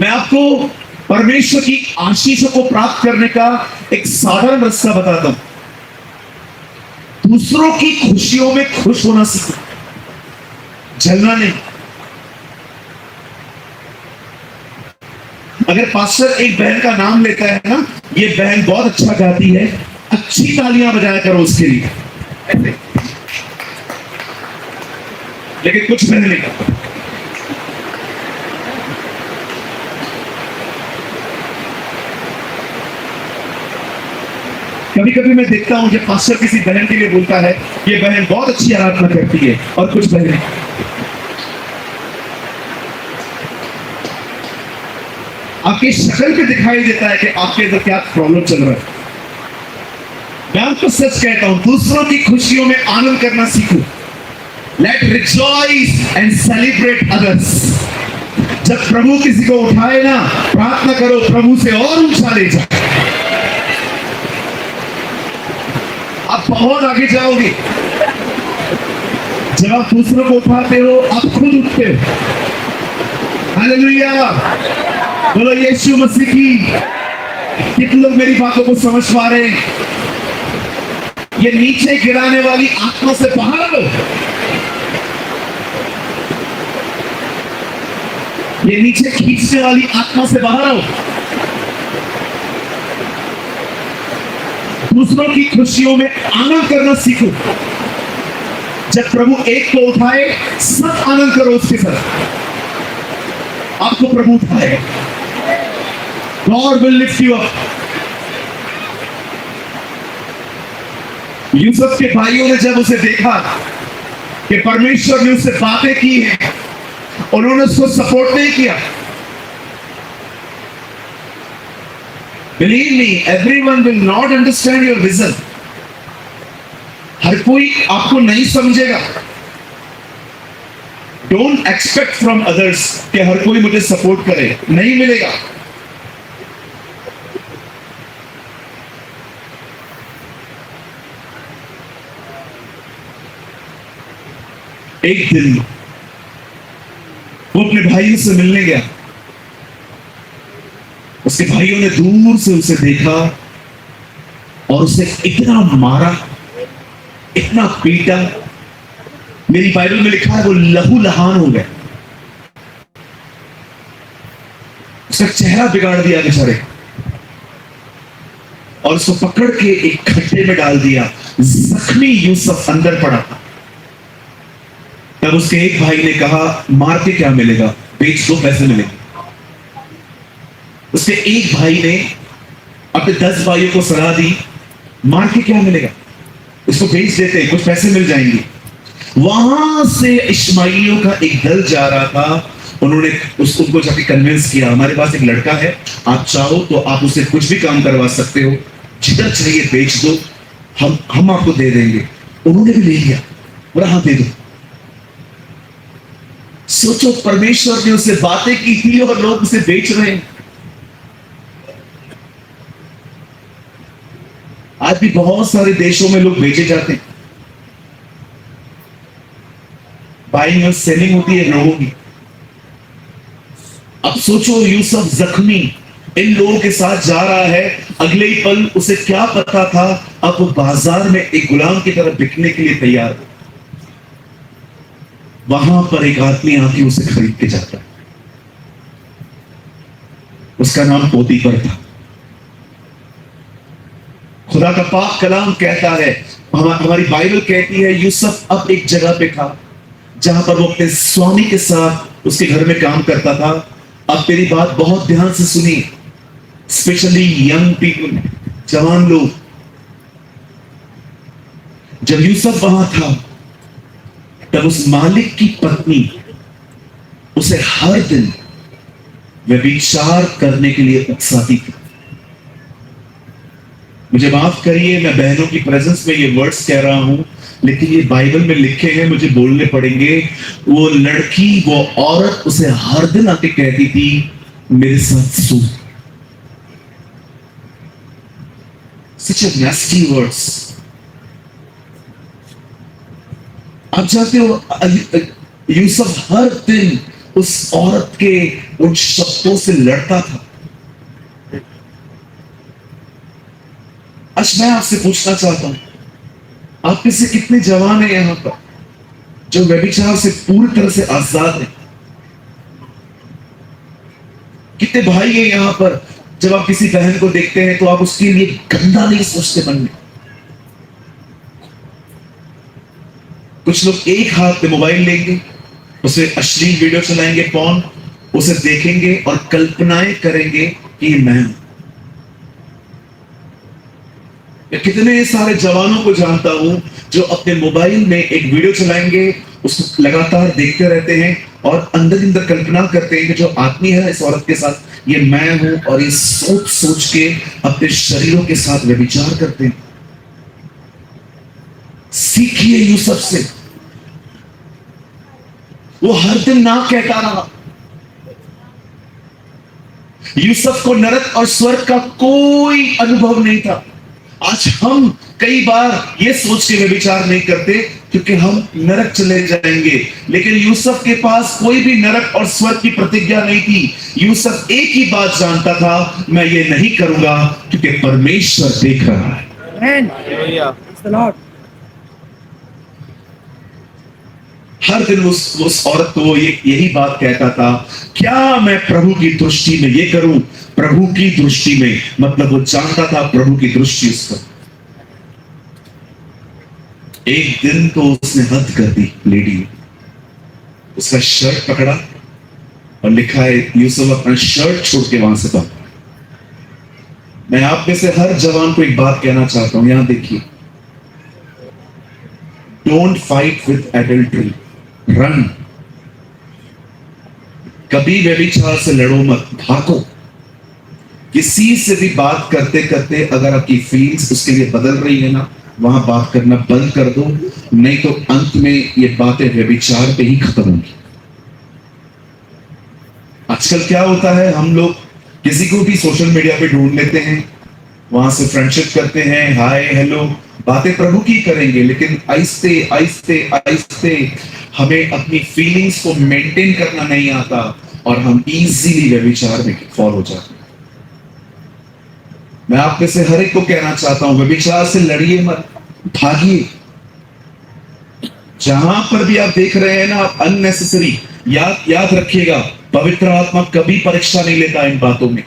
मैं आपको परमेश्वर की आशीषों को प्राप्त करने का एक साधारण रास्ता बताता हूं। दूसरों की खुशियों में खुश होना सीखो, जलना नहीं। अगर पास्टर एक बहन का नाम लेता है ना, ये बहन बहुत अच्छा गाती है, अच्छी तालियां बजाया करो उसके लिए। लेकिन कुछ बहन नहीं करता। कभी कभी मैं देखता हूं जब पास्टर किसी बहन के लिए बोलता है, ये बहन बहुत अच्छी आराधना करती है, और कुछ बहनें आपकी शक्ल पे दिखाई देता है कि आपके अंदर क्या प्रॉब्लम चल रहा है। मैं आपको सच कहता हूं, दूसरों की खुशियों में आनंद करना सीखो। Let rejoice and celebrate others. जब प्रभु किसी को उठाए ना, प्रार्थना करो प्रभु से और ऊंचा ले जाओ, आप बहुत आगे जाओगे। जब आप दूसरों को उठाते हो, आप खुद उठते हो। हालेलुया, बोलो यीशु मसीह की। कितने लोग मेरी बातों को समझ पा रहे हैं? ये नीचे गिराने वाली आत्मा से बाहर लो, ये नीचे खींचने वाली आत्मा से बाहर आओ। दूसरों की खुशियों में आनंद करना सीखो। जब प्रभु एक को उठाए, सब आनंद करो उसके साथ। आपको प्रभु उठाएगा। God will lift you up। Yusuf के भाइयों ने जब उसे देखा कि परमेश्वर ने उससे बातें की हैं, उन्होंने उसको सपोर्ट नहीं किया। Believe me, everyone will not understand your vision। हर कोई आपको नहीं समझेगा। Don't expect from others कि हर कोई मुझे सपोर्ट करे, नहीं मिलेगा। एक दिन वो अपने भाइयों से मिलने गया। उसके भाइयों ने दूर से उसे देखा और उसे इतना मारा, इतना पीटा, मेरी बाइबल में लिखा है वो लहूलुहान हो गया। उसका चेहरा बिगाड़ दिया बेचारे, और उसको पकड़ के एक खड्डे में डाल दिया। जख्मी यूसुफ अंदर पड़ा था। तब उसके एक भाई ने कहा, मार के क्या मिलेगा, बेच दो, पैसे मिलेंगे। उसके एक भाई ने अपने 10 भाइयों को सलाह दी, मार के क्या मिलेगा, इसको बेच देते, कुछ पैसे मिल जाएंगे। वहां से इश्माइलियों का एक दल जा रहा था। उन्होंने उसको जाके कन्विंस किया, हमारे पास एक लड़का है, आप चाहो तो आप उसे कुछ भी काम करवा सकते हो, जिधर चाहिए बेच दो, हम आपको दे देंगे। उन्होंने भी ले लिया, बोला हाँ दे दो। सोचो, परमेश्वर ने उससे बातें की थी और लोग उसे बेच रहे हैं। आज भी बहुत सारे देशों में लोग बेचे जाते हैं। बाइंग और सेलिंग होती है लोगों की। अब सोचो, यूसुफ जख्मी इन लोगों के साथ जा रहा है, अगले ही पल उसे क्या पता था, अब वो बाजार में एक गुलाम की तरह बिकने के लिए तैयार। वहां पर एक आदमी आके उसे खरीद के जाता है। उसका नाम पोतीफर था। खुदा का पाक कलाम कहता है, हमारी बाइबल कहती है, यूसुफ अब एक जगह पे था जहां पर वो अपने स्वामी के साथ उसके घर में काम करता था। अब तेरी बात बहुत ध्यान से सुनी, स्पेशली यंग पीपल, जवान लोग। जब यूसुफ वहां था, तब उस मालिक की पत्नी उसे हर दिन व्यभिचार करने के लिए उकसाती थी। मुझे माफ करिए, मैं बहनों की प्रेजेंस में ये वर्ड्स कह रहा हूं, लेकिन ये बाइबल में लिखे हैं, मुझे बोलने पड़ेंगे। वो लड़की, वो औरत उसे हर दिन आके कहती थी, मेरे साथ सो। Such a nasty words. आप जानते हो, यूसुफ हर दिन उस औरत के उन शब्दों से लड़ता था। आज मैं आपसे पूछना चाहता हूं, आप में से कितने जवान हैं यहां पर जो व्यभिचार से पूरी तरह से आजाद हैं? कितने भाई हैं यहां पर, जब आप किसी बहन को देखते हैं तो आप उसके लिए गंदा नहीं सोचते मन में? कुछ लोग एक हाथ में मोबाइल लेंगे, उसे अश्लील वीडियो चलाएंगे, पॉर्न, उसे देखेंगे और कल्पनाएं करेंगे कि मैं कितने सारे जवानों को जानता हूं जो अपने मोबाइल में एक वीडियो चलाएंगे, उसको लगातार देखते रहते हैं और अंदर अंदर कल्पना करते हैं कि जो आदमी है इस औरत के साथ, ये मैं हूं, और ये सोच सोच के अपने शरीरों के साथ व्यभिचार करते हैं। सीखिए यूसुफ से। वो हर दिन ना कहता रहा। यूसुफ को नरक और स्वर्ग का कोई अनुभव नहीं था। आज हम कई बार ये सोच के व्यभिचार नहीं करते क्योंकि हम नरक चले जाएंगे, लेकिन यूसुफ के पास कोई भी नरक और स्वर्ग की प्रतिज्ञा नहीं थी। यूसुफ एक ही बात जानता था, मैं ये नहीं करूंगा क्योंकि परमेश्वर देख रहा है। हर दिन उस औरत को वो यही बात कहता था, क्या मैं प्रभु की दृष्टि में ये करूं? प्रभु की दृष्टि में मतलब वो जानता था प्रभु की दृष्टि उस पर। एक दिन तो उसने हद कर दी लेडी ने। उसका शर्ट पकड़ा और लिखा है, यूसुफ अपना शर्ट छोड़ के वहां से भागा। मैं आप में से हर जवान को एक बात कहना चाहता हूं, यहां देखिए, don't fight with adultery, run. कभी व्यभिचार से लड़ो मत, भागो। किसी से भी बात करते करते अगर आपकी फीलिंग्स उसके लिए बदल रही है ना, वहां बात करना बंद कर दो, नहीं तो अंत में ये बातें व्यभिचार पे ही खत्म होंगी। आजकल क्या होता है, हम लोग किसी को भी सोशल मीडिया पे ढूंढ लेते हैं, वहां से फ्रेंडशिप करते हैं, हाय हेलो, बातें प्रभु की करेंगे, लेकिन आहिस्ते आहिस्ते आहिस्ते हमें अपनी फीलिंग्स को मेंटेन करना नहीं आता और हम इजीली व्यभिचार में फॉल हो जाते हैं। मैं आप में से हर एक को कहना चाहता हूं, व्यभिचार से लड़िए मत, भागिए। जहां पर भी आप देख रहे हैं ना, आप अननेसेसरी, याद रखिएगा, पवित्र आत्मा कभी परीक्षा नहीं लेता इन बातों में।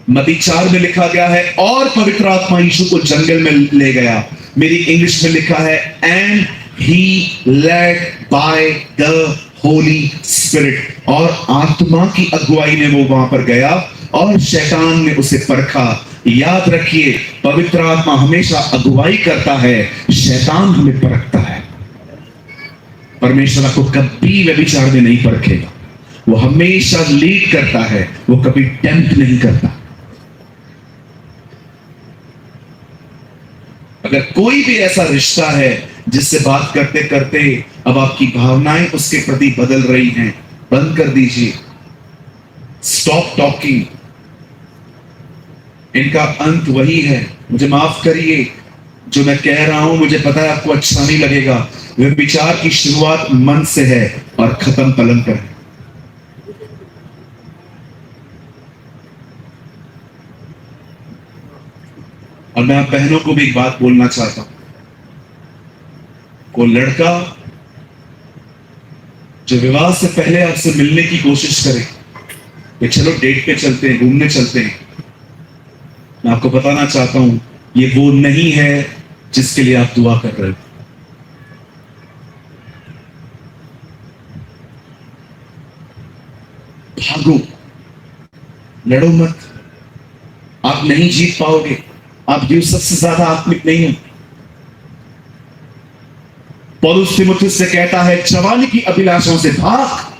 मत्ती 4 में लिखा गया है, और पवित्र आत्मा यीशु को जंगल में ले गया। मेरी इंग्लिश में लिखा है, and he led by the Holi spirit, और आत्मा की अगुवाई में वो वहां पर गया और शैतान ने उसे परखा। याद रखिए, पवित्र आत्मा हमेशा अगुवाई करता है, शैतान हमें परखता है। परमेश्वर आपको कभी व्यभिचार में नहीं परखेगा, वो हमेशा लीड करता है, वो कभी टेम्प्ट नहीं करता। अगर कोई भी ऐसा रिश्ता है जिससे बात करते करते अब आपकी भावनाएं उसके प्रति बदल रही हैं, बंद कर दीजिए। Stop talking. इनका अंत वही है। मुझे माफ करिए जो मैं कह रहा हूं, मुझे पता है आपको अच्छा नहीं लगेगा। व्यभिचार की शुरुआत मन से है और खत्म पलंग पर है। और मैं आप बहनों को भी एक बात बोलना चाहता हूं, को लड़का जो विवाह से पहले आपसे मिलने की कोशिश करे कि चलो डेट पे चलते हैं, घूमने चलते हैं, मैं आपको बताना चाहता हूं, ये वो नहीं है जिसके लिए आप दुआ कर रहे हो। भागो, लड़ो मत, आप नहीं जीत पाओगे। आप यूसुफ से ज्यादा आत्मिक नहीं हो। पौलुस तीमुथियुस से कहता है, जवानी की अभिलाषाओं से भाग।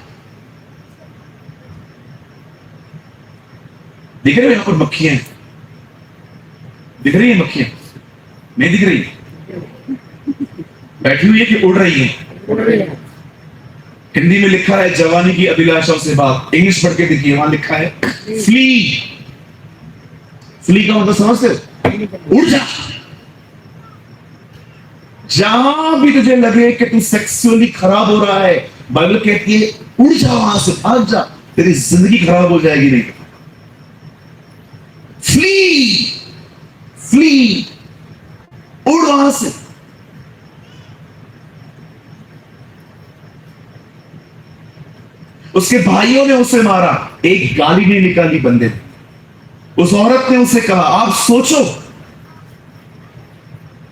दिख रहे हो? यहां पर मक्खियां हैं, दिख रही है मक्खियां? नहीं दिख रही? बैठी हुई है कि उड़ रही है? हिंदी में लिखा है जवानी की अभिलाषाओं से बात, इंग्लिश पढ़ के देखिए, वहां लिखा है फ्ली। फ्ली का मतलब समझते हो? उड़ जा। जहां भी तुझे लगे कि तू सेक्सुअली खराब हो रहा है, बाइबल कहती है उड़ जा, वहां से भाग जा, तेरी जिंदगी खराब हो जाएगी नहीं। फ्ली, फ्ली, उड़ वहां से। उसके भाइयों ने उसे मारा, एक गाली नहीं निकाली बंदे ने। उस औरत ने उसे कहा, आप सोचो,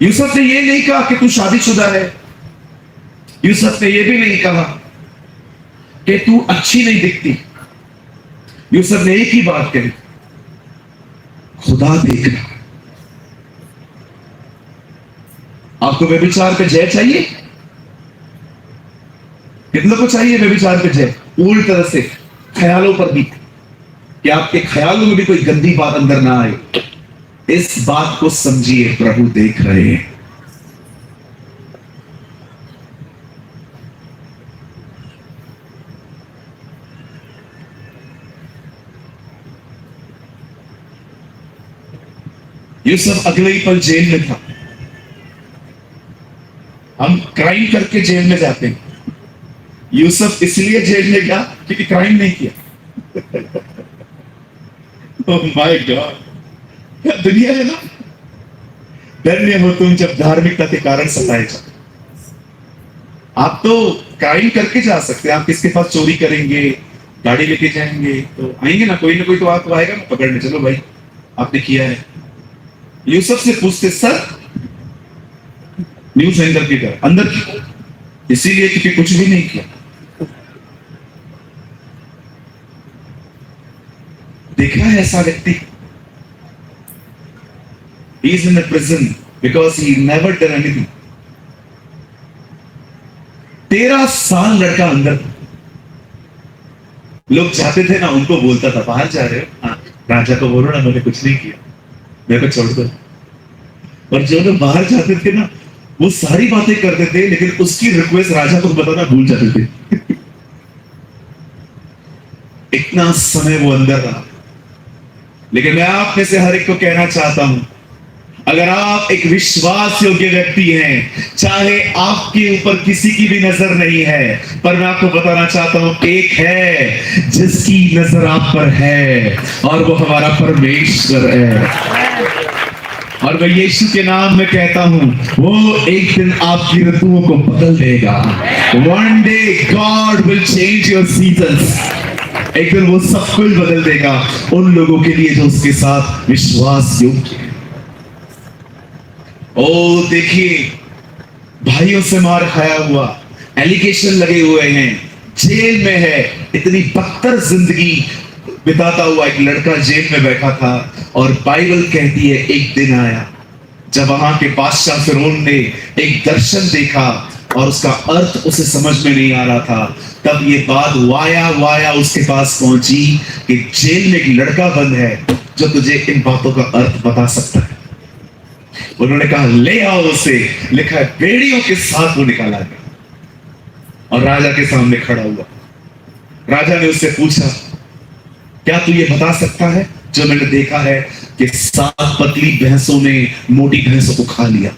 यूसुफ ने यह नहीं कहा कि तू शादीशुदा है, यूसुफ ने यह भी नहीं कहा कि तू अच्छी नहीं दिखती। यूसुफ ने एक ही बात कही, खुदा देख रहा। आपको व्यभिचार पे जय चाहिए? कितनों को चाहिए व्यभिचार पे जय? पूरी तरह से ख्यालों पर भी, कि आपके ख्यालों में भी कोई गंदी बात अंदर ना आए। इस बात को समझिए, प्रभु देख रहे हैं। यूसुफ अगले ही पल जेल में था। हम क्राइम करके जेल में जाते हैं, यूसुफ इसलिए जेल में गया क्योंकि क्राइम नहीं किया। ओह माय गॉड, क्या दुनिया है ना। धन्य हो तुम जब धार्मिकता के कारण सताए जाओ। आप तो क्राइम करके जा सकते हैं, आप किसके पास चोरी करेंगे, गाड़ी लेके जाएंगे तो आएंगे ना कोई तो आपको आएगा ना पकड़ने, चलो भाई आपने किया है। यूसुफ से पूछते, सर न्यूज एंकर की तरह अंदर क्यों? इसीलिए क्योंकि कुछ भी नहीं किया। देखा है ऐसा व्यक्ति? He is in the prison because he never done anything. 13 साल लड़का अंदर। लोग जाते थे ना, उनको बोलता था बाहर जा रहे हो, हाँ राजा को बोलो ना मैंने कुछ नहीं किया, मेरे को छोड़ दो। और जो लोग बाहर जाते थे ना, वो सारी बातें करते थे, लेकिन उसकी रिक्वेस्ट राजा को बताना भूल जाते थे। इतना समय वो अंदर रहा। लेकिन मैं आप में से हर एक को कहना चाहता हूं, अगर आप एक विश्वास योग्य व्यक्ति हैं, चाहे आपके ऊपर किसी की भी नजर नहीं है, पर मैं आपको बताना चाहता हूं, एक है जिसकी नजर आप पर है, और वो हमारा परमेश्वर है। और मैं यीशु के नाम में कहता हूं, वो एक दिन आपकी ऋतुओं को बदल देगा। One day God will change your seasons. एक दिन वो सब कुछ बदल देगा उन लोगों के लिए जो उसके साथ विश्वास योग्य है। ओ देखिए, भाइयों से मार खाया हुआ, एलिगेशन लगे हुए हैं, जेल में है, इतनी बदतर जिंदगी बिताता हुआ एक लड़का जेल में बैठा था। और बाइबल कहती है एक दिन आया जब वहां के बादशाह फिरौन ने एक दर्शन देखा और उसका अर्थ उसे समझ में नहीं आ रहा था। तब ये बात वाया वाया उसके पास पहुंची कि जेल में एक लड़का बंद है जो तुझे इन बातों का अर्थ बता सकता है। उन्होंने कहा ले आओ उसे। लिखा है बेड़ियों के साथ वो निकाला गया और राजा के सामने खड़ा हुआ। राजा ने उससे पूछा, क्या तू ये बता सकता है जो मैंने देखा है कि 7 पतली भैंसों ने मोटी भैंसों को खा लिया?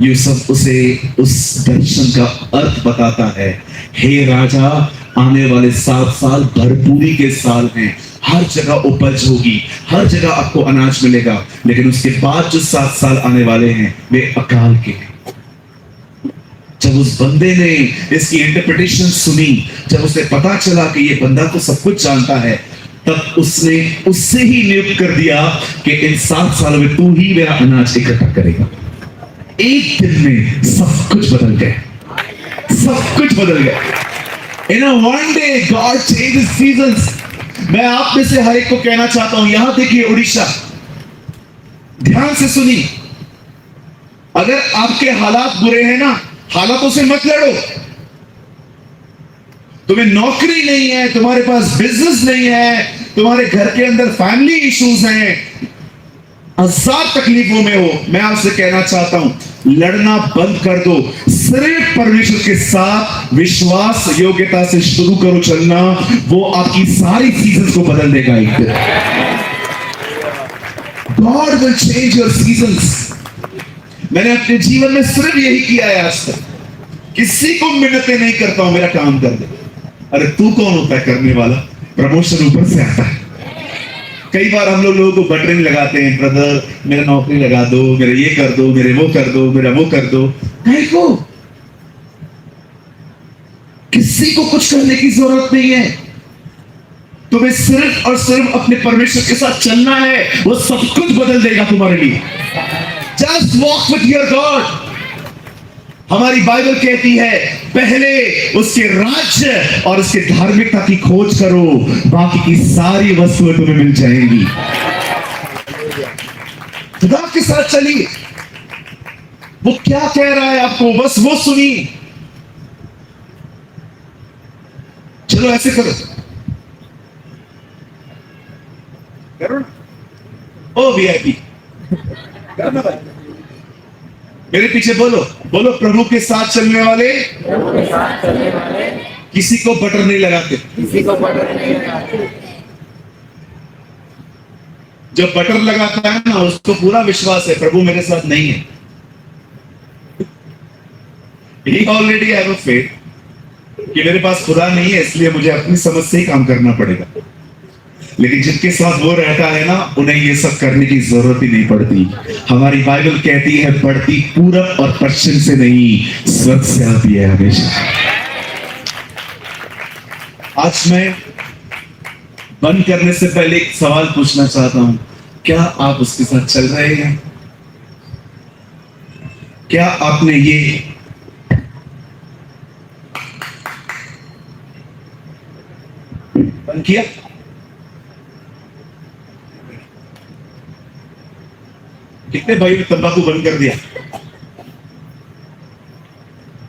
यूसुफ उसे उस दर्शन का अर्थ बताता है। हे राजा, आने वाले 7 साल भरपूरी के साल हैं, हर जगह उपज होगी, हर जगह आपको अनाज मिलेगा, लेकिन उसके बाद जो 7 साल आने वाले हैं वे अकाल के हैं। जब उस बंदे ने इसकी इंटरप्रिटेशन सुनी, जब उसे पता चला कि ये बंदा तो सब कुछ जानता है, तब उसने उससे ही नियुक्त कर दिया कि इन 7 सालों में तू ही मेरा अनाज इकट्ठा करेगा। एक दिन में सब कुछ बदल गया, सब कुछ बदल गया। In a one day God changes seasons. मैं आप में से हर एक को कहना चाहता हूं, यहां देखिए उड़ीसा, ध्यान से सुनिए। अगर आपके हालात बुरे हैं ना, हालातों से मत लड़ो, तुम्हें नौकरी नहीं है, तुम्हारे पास बिजनेस नहीं है, तुम्हारे घर के अंदर फैमिली इश्यूज हैं, हजार तकलीफों में हो, मैं आपसे कहना चाहता हूं, लड़ना बंद कर दो। सिर्फ परमेश्वर के साथ विश्वास योग्यता से शुरू करो चलना, वो आपकी सारी सीजन्स को बदल देगा। एक दिन God will change your seasons. मैंने अपने जीवन में सिर्फ यही किया है आज तक, किसी को मिन्नतें नहीं करता हूं, मेरा काम कर दे। अरे तू कौन होता है करने वाला? प्रमोशन ऊपर से आता है। कई बार हम लोगों को बटरिंग लगाते हैं, ब्रदर मेरा नौकरी लगा दो, मेरे ये कर दो, मेरे वो कर दो, मेरा वो कर दो। नहीं को किसी को कुछ करने की जरूरत नहीं है। तुम्हें सिर्फ और सिर्फ अपने परमेश्वर के साथ चलना है, वो सब कुछ बदल देगा तुम्हारे लिए। Just walk with your God. हमारी बाइबल कहती है पहले उसके राज्य और उसके धार्मिकता की खोज करो, बाकी की सारी वस्तुएं तुम्हें मिल जाएंगी। खुदा के साथ चलिए, वो क्या कह रहा है आपको बस वो सुनिए। चलो ऐसे करो, करो ना। ओ वीआईपी करो ना भाई, मेरे पीछे बोलो, बोलो प्रभु के साथ चलने वाले किसी को बटर नहीं लगाते। जो बटर लगाता है ना, उसको पूरा विश्वास है प्रभु मेरे साथ नहीं है। He already have a faith कि मेरे पास खुदा नहीं है, इसलिए मुझे अपनी समझ से ही काम करना पड़ेगा। लेकिन जिनके साथ वो रहता है ना, उन्हें ये सब करने की जरूरत ही नहीं पड़ती। हमारी बाइबल कहती है बढ़ती पूरब और पश्चिम से नहीं, स्वर्ग से आती है हमेशा। आज मैं बंद करने से पहले एक सवाल पूछना चाहता हूं, क्या आप उसके साथ चल रहे हैं? क्या आपने ये बंद किया? कितने भाइयों ने तंबाकू बंद कर दिया?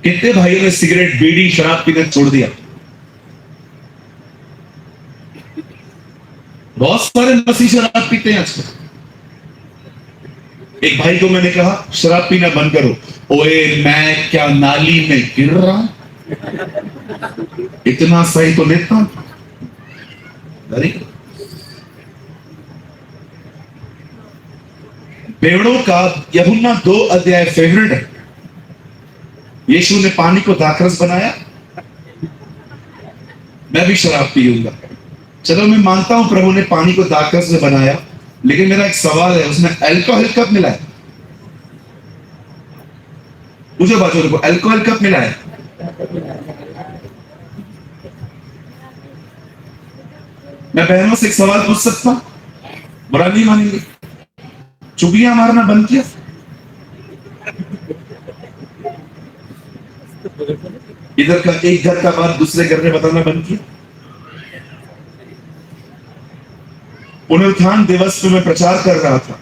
कितने भाइयों ने सिगरेट बीड़ी शराब पीना छोड़ दिया? बहुत सारे मसीह शराब पीते हैं आजकल। एक भाई को मैंने कहा शराब पीना बंद करो, ओए मैं क्या नाली में गिर रहा हूं, इतना सही तो लेता हूं। बेवड़ों का यूहन्ना 2 अध्याय फेवरेट है। यीशु ने पानी को दाखरस बनाया, मैं भी शराब पीऊंगा। चलो मैं मानता हूं प्रभु ने पानी को दाखरस से बनाया, लेकिन मेरा एक सवाल है, उसमें अल्कोहल कब मिला है? पूछो बाजू को, अल्कोहल कब मिला है? मैं बहनों से एक सवाल पूछ सकता हूं, बुरा नहीं मानेंगे? चुगलियां मारना बंद किया? इधर का एक घर का बात दूसरे घर में बताना बंद किया? पुनरुत्थान दिवस में मैं प्रचार कर रहा था,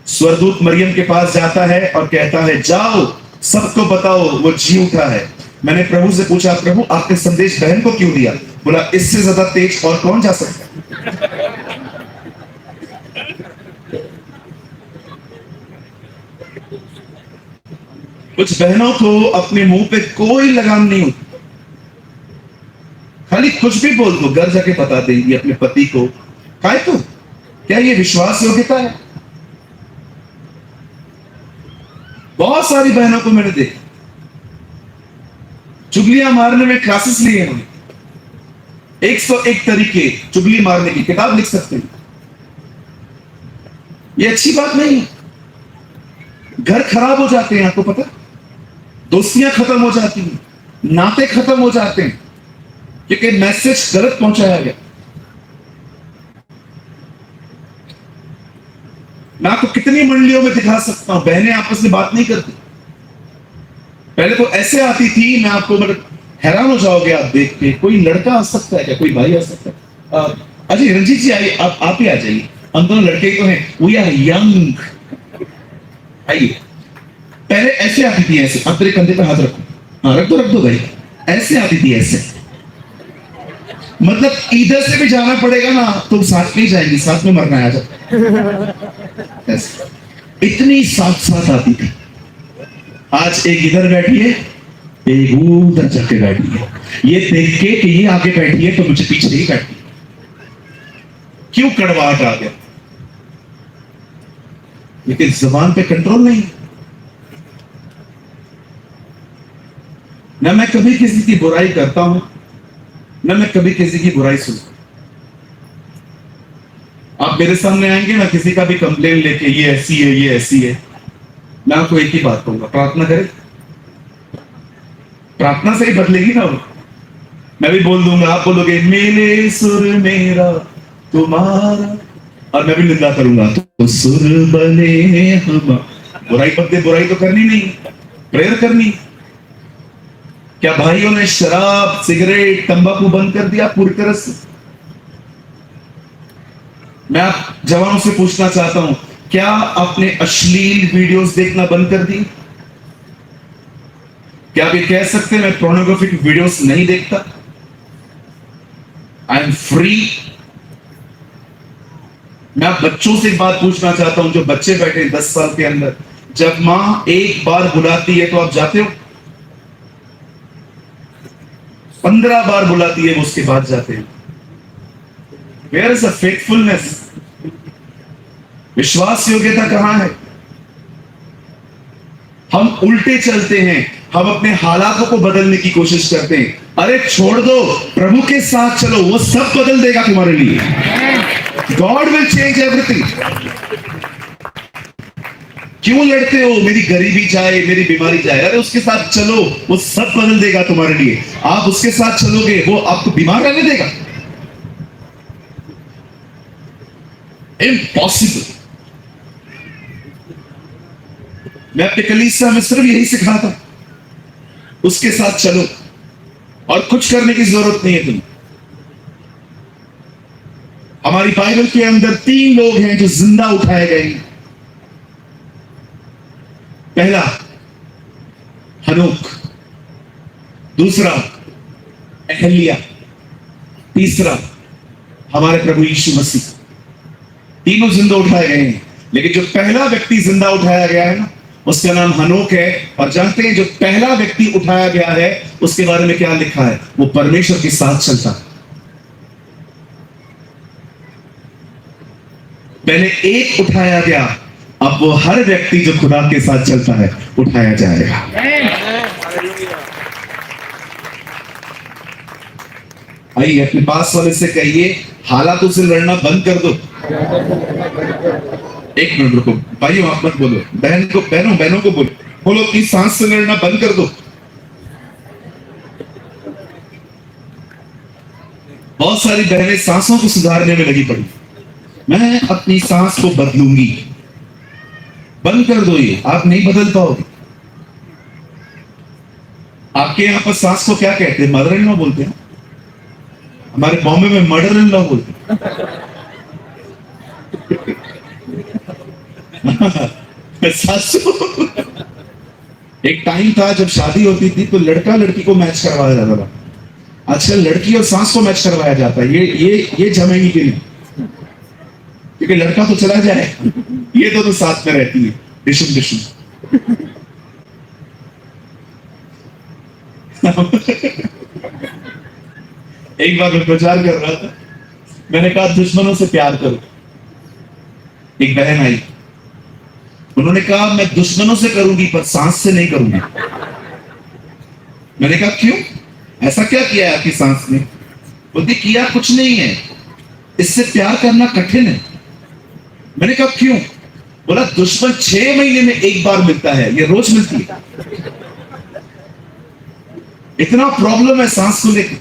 स्वर्गदूत मरियम के पास जाता है और कहता है जाओ सबको बताओ वो जी उठा है। मैंने प्रभु से पूछा, प्रभु आपने संदेश बहन को क्यों दिया? बोला इससे ज्यादा तेज और कौन जा सकता है? कुछ बहनों को अपने मुंह पे कोई लगाम नहीं होती, खाली कुछ भी बोल दो घर जाके बता देंगी अपने पति को। काय तो क्या ये विश्वास योग्यता है? बहुत सारी बहनों को मैंने देखा चुगलियां मारने में क्लासेस लिए हैं, 101 तरीके चुगली मारने की किताब लिख सकते हैं। ये अच्छी बात नहीं है। घर खराब हो जाते हैं, आपको पता, दोस्तियां खत्म हो जाती हैं, नाते खत्म हो जाते हैं, क्योंकि मैसेज गलत पहुंचाया गया। मैं आपको कितनी मंडलियों में दिखा सकता हूं, बहनें आपस में बात नहीं करती। पहले तो ऐसे आती थी, मैं आपको मतलब हैरान हो जाओगे आप देख के। कोई लड़का आ सकता है क्या? कोई भाई आ सकता है? अजय रंजीत जी आइए, आप ही आ जाइए, हम दोनों लड़के तो हैं, वी आर यंग, आइए। पहले ऐसे आती थी, ऐसे। आप तेरे कंधे पे हाथ रखो, हाँ रख दो भाई। ऐसे आती थी, ऐसे मतलब इधर से भी जाना पड़ेगा ना तो साथ नहीं जाएंगी, साथ में मरना है। आजा ऐसे। इतनी साथ साथ आती थी। आज एक इधर बैठी है, एक उधर जाके बैठी है। ये देख के कि ये आगे बैठी है तो मुझे पीछे ही बैठी। क्यों? कड़वाहट आ गया, लेकिन जबान पे कंट्रोल नहीं। ना मैं कभी किसी की बुराई करता हूं, ना मैं कभी किसी की बुराई सुनता। आप मेरे सामने आएंगे ना किसी का भी कंप्लेन लेके, ये ऐसी है, ये ऐसी है, मैं आपको एक ही बात कहूंगा, प्रार्थना करें। प्रार्थना से ही बदलेगी ना वो। मैं भी बोल दूंगा, आप बोलोगे मेरे सुर मेरा तुम्हारा, और मैं भी निंदा करूंगा तो सुर बने हम। बुराई बदले, बुराई तो करनी नहीं, प्रेयर करनी। क्या भाइयों ने शराब, सिगरेट, तंबाकू बंद कर दिया पूरी तरह से? मैं आप जवानों से पूछना चाहता हूं, क्या आपने अश्लील वीडियोस देखना बंद कर दी? क्या आप ये कह सकते हैं मैं पोर्नोग्राफिक वीडियोस नहीं देखता? I am free. मैं आप बच्चों से एक बात पूछना चाहता हूं, जो बच्चे बैठे 10 साल के अंदर, जब मां एक बार बुलाती है तो आप जाते हो? 15 बार बुलाती है वो, उसके बाद जाते हैं। Where is a faithfulness? विश्वास योग्यता कहां है? हम उल्टे चलते हैं, हम अपने हालातों को बदलने की कोशिश करते हैं। अरे छोड़ दो, प्रभु के साथ चलो, वो सब बदल देगा तुम्हारे लिए। God will change everything. क्यों लड़ते हो? मेरी गरीबी जाए, मेरी बीमारी जाए, अरे उसके साथ चलो, वो सब बदल देगा तुम्हारे लिए। आप उसके साथ चलोगे, वो आपको बीमार रहने देगा? इम्पॉसिबल। मैं अपने कलीसिया में सिर्फ यही सिखा था, उसके साथ चलो और कुछ करने की जरूरत नहीं है तुम्हें। हमारी बाइबल के अंदर 3 लोग हैं जो जिंदा उठाए गए। पहला हनोक, दूसरा एहलिया, तीसरा हमारे प्रभु यीशु मसीह। तीनों जिंदा उठाए गए हैं, लेकिन जो पहला व्यक्ति जिंदा उठाया गया है ना, उसका नाम हनोक है। और जानते हैं जो पहला व्यक्ति उठाया गया है उसके बारे में क्या लिखा है? वो परमेश्वर के साथ चलता है। पहले एक उठाया गया, अब वो हर व्यक्ति जो खुदा के साथ चलता है उठाया जाएगा। आइए अपने पास वाले से कहिए, हालातों से लड़ना बंद कर दो। एक मिनट रुको भाइयों, आप मत बोलो, बहनों को बोलो कि सांस से लड़ना बंद कर दो। बहुत सारी बहनें सांसों को सुधारने में लगी पड़ी। मैं अपनी सांस को बदलूंगी। बंद कर दो, ये आप नहीं बदल पाओगे। आपके यहां पर सांस को क्या कहते हैं? मदर इन लॉ बोलते हैं। हमारे बॉम्बे में मर्डर इन लॉ बोलते हैं। एक टाइम था जब शादी होती थी तो लड़का लड़की को मैच करवाया जाता था। आजकल लड़की और सांस को मैच करवाया जाता है। ये जमेगी कि नहीं, क्योंकि लड़का तो चला जाए, ये दोनों साथ में रहती है, डिशुम डिशुम। एक बार मैं प्रचार कर रहा था, मैंने कहा दुश्मनों से प्यार करो। एक बहन आई, उन्होंने कहा मैं दुश्मनों से करूंगी पर सांस से नहीं करूंगी। मैंने कहा क्यों? ऐसा क्या किया है आपकी सांस ने? बोलती किया कुछ नहीं है, इससे प्यार करना कठिन है। मैंने कहा क्यों? बोला दुश्मन 6 महीने में एक बार मिलता है, ये रोज मिलती है। इतना प्रॉब्लम है सांस को लेकर।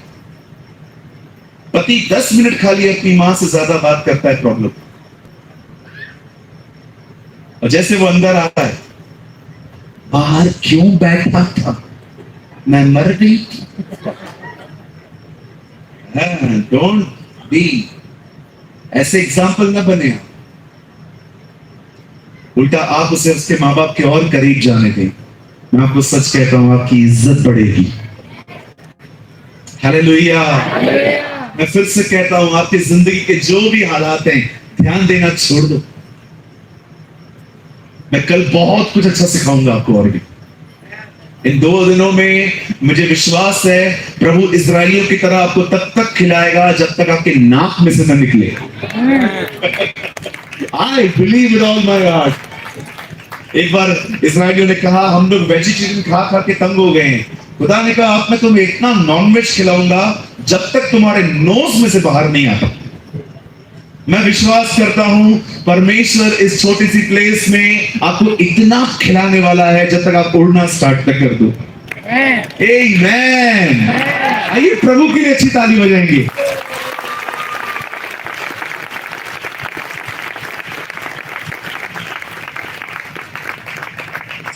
पति 10 मिनट खाली अपनी मां से ज्यादा बात करता है, प्रॉब्लम। और जैसे वो अंदर आता है, बाहर क्यों बैठा था, मैं मर गई थी। डोंट बी ऐसे एग्जाम्पल ना बने। उल्टा आप उसे उसके माँ बाप के और करीब जाने दें। मैं आपको सच कहता हूं, आपकी इज्जत बढ़ेगी। हालेलुया। मैं फिर से कहता हूं, आपकी जिंदगी के जो भी हालात हैं, ध्यान देना छोड़ दो। मैं कल बहुत कुछ अच्छा सिखाऊंगा आपको। और भी इन 2 दिनों में मुझे विश्वास है प्रभु इजरायलियों की तरह आपको तब तक खिलाएगा जब तक आपके नाक में से न निकले। I believe with all my heart. एक बार इजरायलियों ने कहा, हम लोग वेजिटेरियन खा खा के तंग हो गए हैं। खुदा ने कहा, अब मैं तुम्हें इतना नॉनवेज खिलाऊंगा जब तक तुम्हारे नोज में से बाहर नहीं आता। मैं विश्वास करता हूं परमेश्वर इस छोटी सी प्लेस में आपको इतना खिलाने वाला है जब तक आप उड़ना स्टार्ट न कर दो। आमीन। आइए प्रभु के लिए अच्छी ताली बजाएंगे।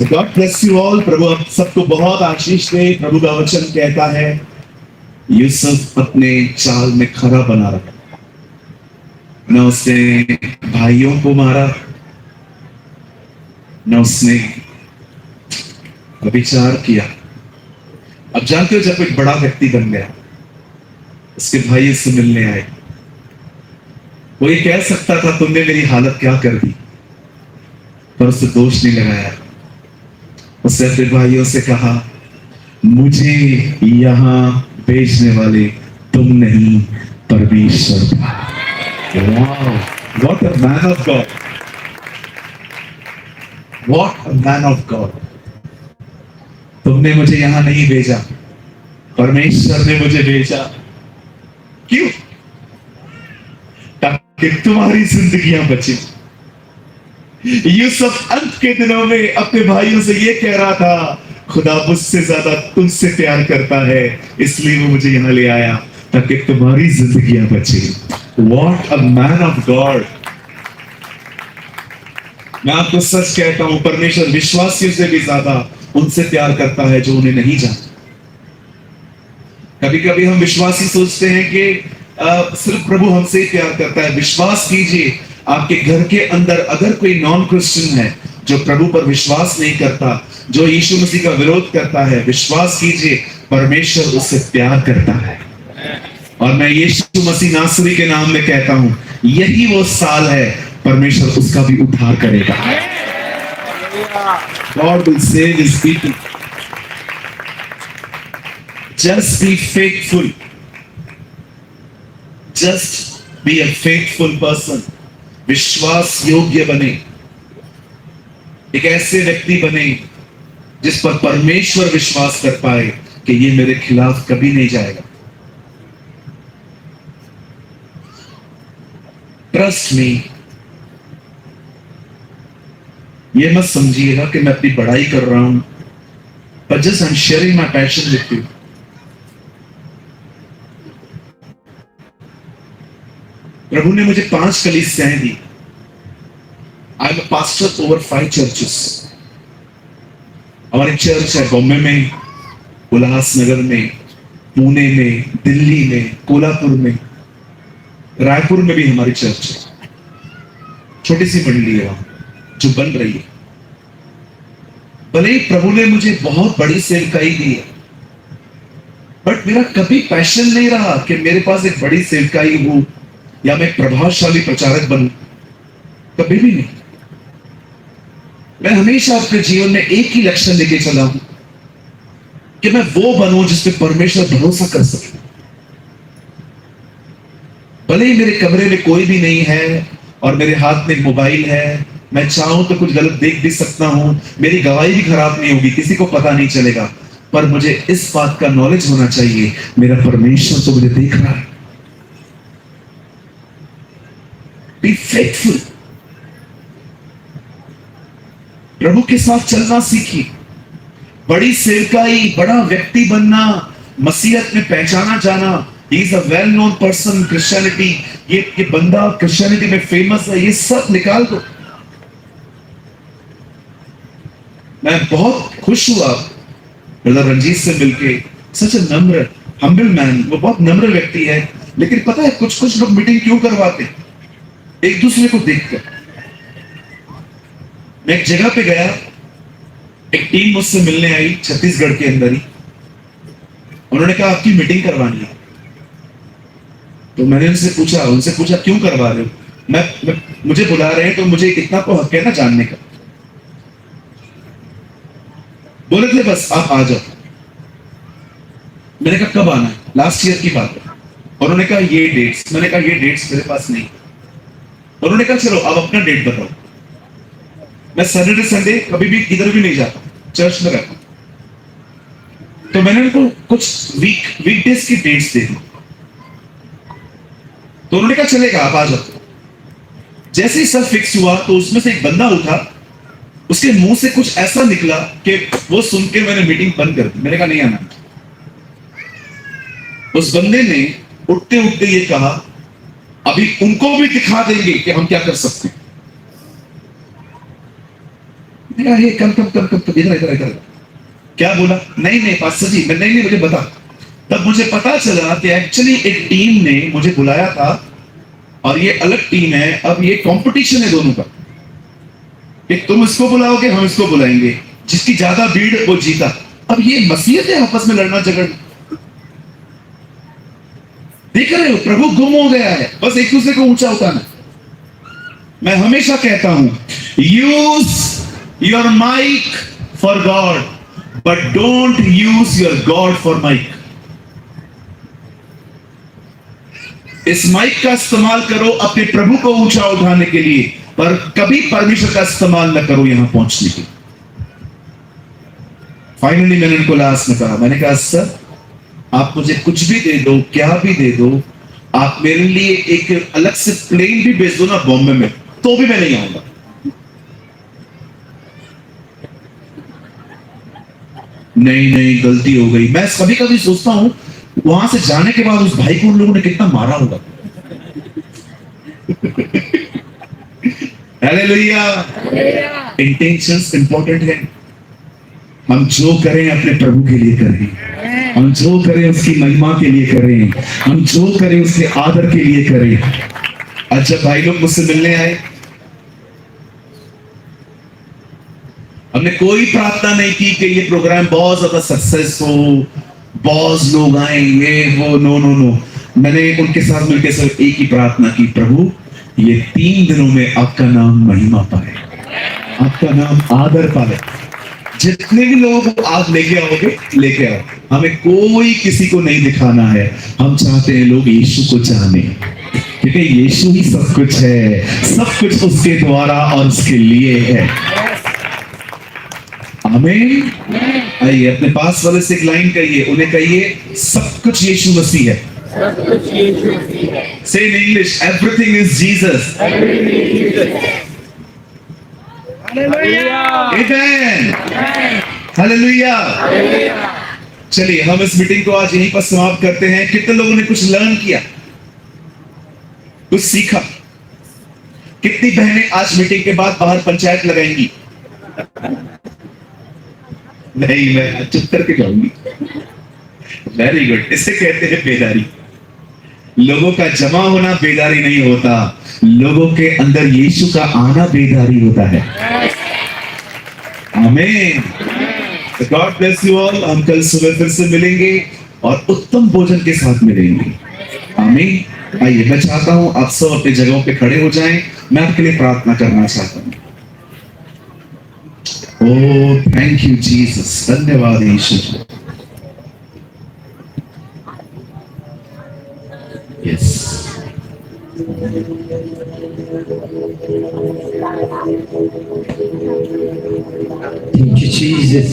God bless you all. प्रभु आप सबको बहुत आशीष दे। प्रभु का वचन कहता है, यूसुफ अपने चाल में खरा बना रहा, न उसने भाइयों को मारा, न उसने व्यभिचार किया। अब जानते हो, जब कोई बड़ा व्यक्ति बन गया, उसके भाई से मिलने आए, वो ये कह सकता था तुमने मेरी हालत क्या कर दी, पर उसे दोष नहीं लगाया। उसने अपने भाइयों से कहा, मुझे यहां भेजने वाले तुम नहीं, परमेश्वर था। Wow, what a man of God! What a man of God! तुमने मुझे यहां नहीं भेजा, परमेश्वर ने मुझे भेजा। क्यों? ताकि तुम्हारी जिंदगियां बचे। यूसुफ अंत के दिनों में अपने भाइयों से ये कह रहा था, खुदा मुझसे ज्यादा तुमसे प्यार करता है, इसलिए वो मुझे यहां ले आया ताकि तुम्हारी जिंदगियां बचे। What a man of God! मैं आपको सच कहता हूं, परमेश्वर विश्वासियों से भी ज्यादा उनसे प्यार करता है जो उन्हें नहीं जानते। कभी कभी हम विश्वासी सोचते हैं कि सिर्फ प्रभु हमसे ही प्यार करता है। विश्वास कीजिए, आपके घर के अंदर अगर कोई नॉन क्रिश्चियन है जो प्रभु पर विश्वास नहीं करता, जो यीशु मसीह का विरोध करता है, विश्वास कीजिए परमेश्वर उससे प्यार करता है। और मैं यीशु मसीह नासरी के नाम में कहता हूं, यही वो साल है परमेश्वर उसका भी उद्धार करेगा। God will save his people. Just be faithful. Just be a faithful person. विश्वास योग्य बने, एक ऐसे व्यक्ति बने जिस पर परमेश्वर विश्वास कर पाए कि ये मेरे खिलाफ कभी नहीं जाएगा। Trust me. ये मत समझिएगा कि मैं अपनी बड़ाई कर रहा हूं, but just I'm sharing my passion with you. प्रभु ने मुझे 5 कलीसियाएं दी। I am pastor over 5 churches. हमारी चर्च है बॉम्बे में, उल्लासनगर में, पुणे में, दिल्ली में, कोल्हापुर में, रायपुर में भी हमारी चर्च है। छोटी सी मंडली है वहां जो बन रही है। भले ही प्रभु ने मुझे बहुत बड़ी सेवकाई दी है, बट मेरा कभी पैशन नहीं रहा कि मेरे पास एक बड़ी सेवकाई हो या मैं प्रभावशाली प्रचारक बनूं। कभी भी नहीं। मैं हमेशा अपने जीवन में एक ही लक्ष्य लेके चला हूं कि मैं वो बनूं जिसपे परमेश्वर भरोसा कर सके। भले ही मेरे कमरे में कोई भी नहीं है और मेरे हाथ में मोबाइल है, मैं चाहूं तो कुछ गलत देख भी सकता हूं, मेरी गवाही भी खराब नहीं होगी, किसी को पता नहीं चलेगा, पर मुझे इस बात का नॉलेज होना चाहिए, मेरा परमेश्वर तो मुझे देख रहा है। Be faithful. प्रभु के साथ चलना सीखिए। बड़ी सेवकाई, बड़ा व्यक्ति बनना, मसीहत में पहचाना जाना, he is a well known person in Christianity, ये बंदा क्रिश्चियनिटी में फेमस है, ये सब निकाल दो। मैं बहुत खुश हुआ ब्रदर रंजीत से मिलके। सच ए नम्र, हम्बल मैन। वो बहुत नम्र व्यक्ति है, लेकिन पता है कुछ लोग मीटिंग क्यों करवाते, एक दूसरे को देखकर। मैं एक जगह पे गया, एक टीम मुझसे मिलने आई छत्तीसगढ़ के अंदर ही। उन्होंने कहा आपकी मीटिंग करवानी है। तो मैंने उनसे पूछा क्यों करवा रहे हो? मुझे बुला रहे हैं तो मुझे कितना तो हक है ना जानने का। बोले थे बस आप आ जाओ। मैंने कहा कब आना है? लास्ट ईयर की बात है। और उन्होंने कहा ये डेट्स। मैंने कहा ये डेट्स मेरे पास नहीं। और उन्होंने कहा चलो अब अपना डेट बताओ। मैं सैटरडे संडे कभी भी इधर भी नहीं जाता, चर्च में रहता। तो मैंने उनको कुछ वीकडेज की डेट्स दे दी। तो उन्होंने कहा चलेगा आप आ जाओ। जैसे ही सब फिक्स हुआ तो उसमें से एक बंदा उठा, उसके मुंह से कुछ ऐसा निकला कि वो सुन के मैंने मीटिंग बंद कर दी। मैंने कहा नहीं आना। उस बंदे ने उठते उठते ये कहा अभी उनको भी दिखा देंगे कि हम क्या कर सकते हैं। ये कम इधर इधर इधर। क्या बोला? नहीं पास्टर जी, मैं नहीं मुझे बता। तब मुझे पता चला कि एक्चुअली एक टीम ने मुझे बुलाया था और ये अलग टीम है। अब ये कंपटीशन है दोनों का कि तुम इसको बुलाओगे हम इसको बुलाएंगे, जिसकी ज्यादा भीड़ वो जीता। अब ये मसीहत है आपस में लड़ना झगड़ना। देख रहे हो प्रभु गुम हो गया है, बस एक दूसरे को ऊंचा उठाना। मैं हमेशा कहता हूं use your mic for God but don't use your God for mic. इस माइक का इस्तेमाल करो अपने प्रभु को ऊंचा उठाने के लिए, पर कभी परमेश्वर का इस्तेमाल न करो यहां पहुंचने के। फाइनली मैंने उनको लास्ट में कहा, मैंने कहा सर आप मुझे कुछ भी दे दो, क्या भी दे दो, आप मेरे लिए एक अलग से प्लेन भी भेज दो ना बॉम्बे में, तो भी मैं नहीं आऊंगा। नहीं गलती हो गई। मैं कभी कभी सोचता हूं वहां से जाने के बाद उस भाई को उन लोगों ने कितना मारा होगा। हालेलुया। इंटेंशंस इंपॉर्टेंट है। हम जो करें अपने प्रभु के लिए करें, हम जो करें उसकी महिमा के लिए करें, हम जो करें उसके आदर के लिए करें। आज जब भाई लोग मुझसे मिलने आए, हमने कोई प्रार्थना नहीं की कि ये प्रोग्राम बहुत ज्यादा सक्सेस हो, बहुत लोग आएंगे, वो नो। मैंने उनके साथ मिलकर सिर्फ एक ही प्रार्थना की, प्रभु ये 3 दिनों में आपका नाम महिमा पाए, आपका नाम आदर पाए। जितने भी लोगों को आप लेके आओगे लेके आओ, हमें कोई किसी को नहीं दिखाना है। हम चाहते हैं लोग यीशु को जाने, क्योंकि यीशु ही सब कुछ है, सब कुछ उसके द्वारा और उसके लिए है। आमीन। आइए अपने पास वाले से एक लाइन कहिए, उन्हें कहिए सब कुछ यीशु मसीह है। Say in English, everything is Jesus. Amen. Hallelujah. चलिए हम इस मीटिंग को आज यहीं पर समाप्त करते हैं। कितने लोगों ने कुछ लर्न किया, कुछ सीखा? कितनी बहनें आज मीटिंग के बाद बाहर पंचायत लगाएंगी? नहीं, मैं चुप करके जाऊंगी। Very good. इसे कहते हैं बेदारी। लोगों का जमा होना बेदारी नहीं होता, लोगों के अंदर यीशु का आना बेदारी होता है। आमीन। God bless you all. हम कल सुबह फिर से मिलेंगे और उत्तम भोजन के साथ मिलेंगे। आमीन। आइए मैं चाहता हूं आप सब अपनी जगहों पे खड़े हो जाएं। मैं आपके लिए प्रार्थना करना चाहता हूं। Oh thank you Jesus. धन्यवाद यीशु। Yes Thank you, Jesus.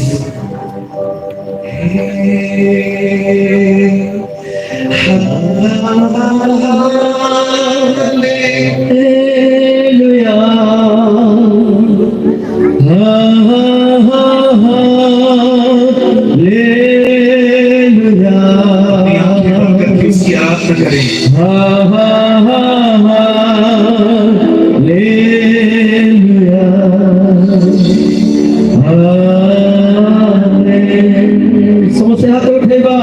समोसे हाथ उठेगा।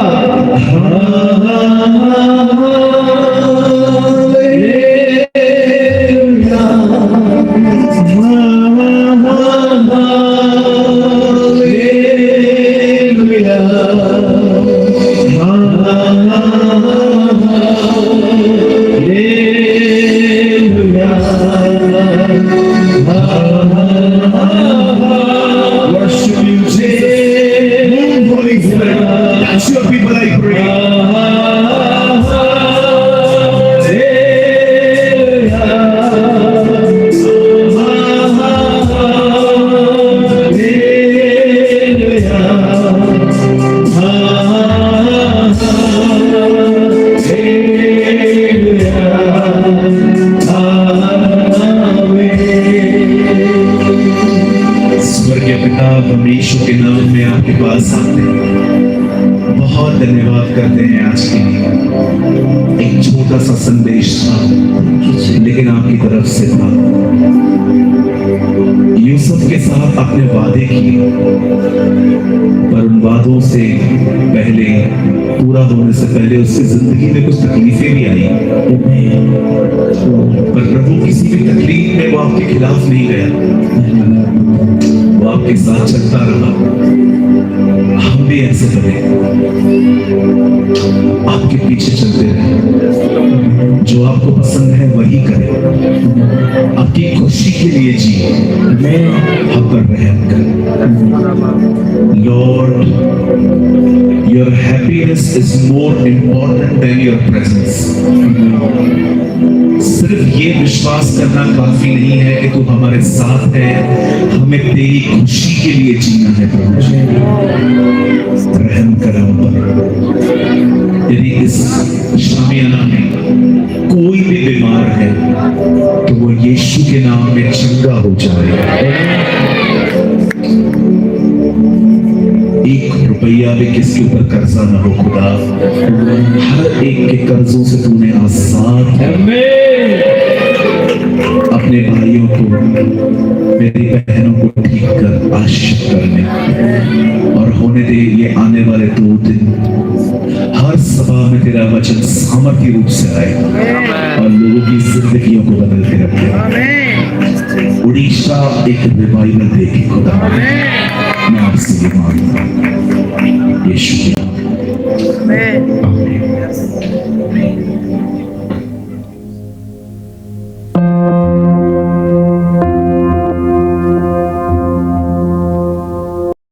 पिता हम यीशु के नाम में आपके पास आते हैं, बहुत धन्यवाद करते हैं आज के लिए। एक छोटा सा संदेश था लेकिन आपकी तरफ से था। यूसुफ के साथ आपने वादे किए पर उन वादों से पहले, पूरा होने से पहले उसकी जिंदगी में कुछ तकलीफें भी आई, पर प्रभु किसी भी तकलीफ में वो आपके खिलाफ नहीं गया, वो आपके साथ चलता रहा। हम भी ऐसे करें, आपके पीछे चलते रहे, जो आपको पसंद है वही करें, आपकी खुशी के लिए जिए, हम पर रहम करें। Lord, your happiness is more important than your presence. सिर्फ ये विश्वास करना काफी नहीं है कि तू हमारे साथ है, हमें तेरी खुशी के लिए जीना है। प्रभु रहम कर हम पर। यदि इस शामियाना में कोई भी बीमार है तो वो यीशु के नाम में चंगा हो जाए। एक रुपया भी किसके ऊपर कर्जा ना हो खुदा, हर एक के कर्जों से तूने आजाद अपने भाइयों को, मेरी बहनों को ठीक कर, आशीष करने और होने दे ये आने वाले 2 दिन हर सभा में तेरा वचन सामर्थ्य रूप से आए और लोगों की जिंदगियों को बदल के रखे। उड़ीसा एक रिवाइवल देगी खुदा, मैं आपसे ये मांगता हूं यीशु के नाम में। आमीन।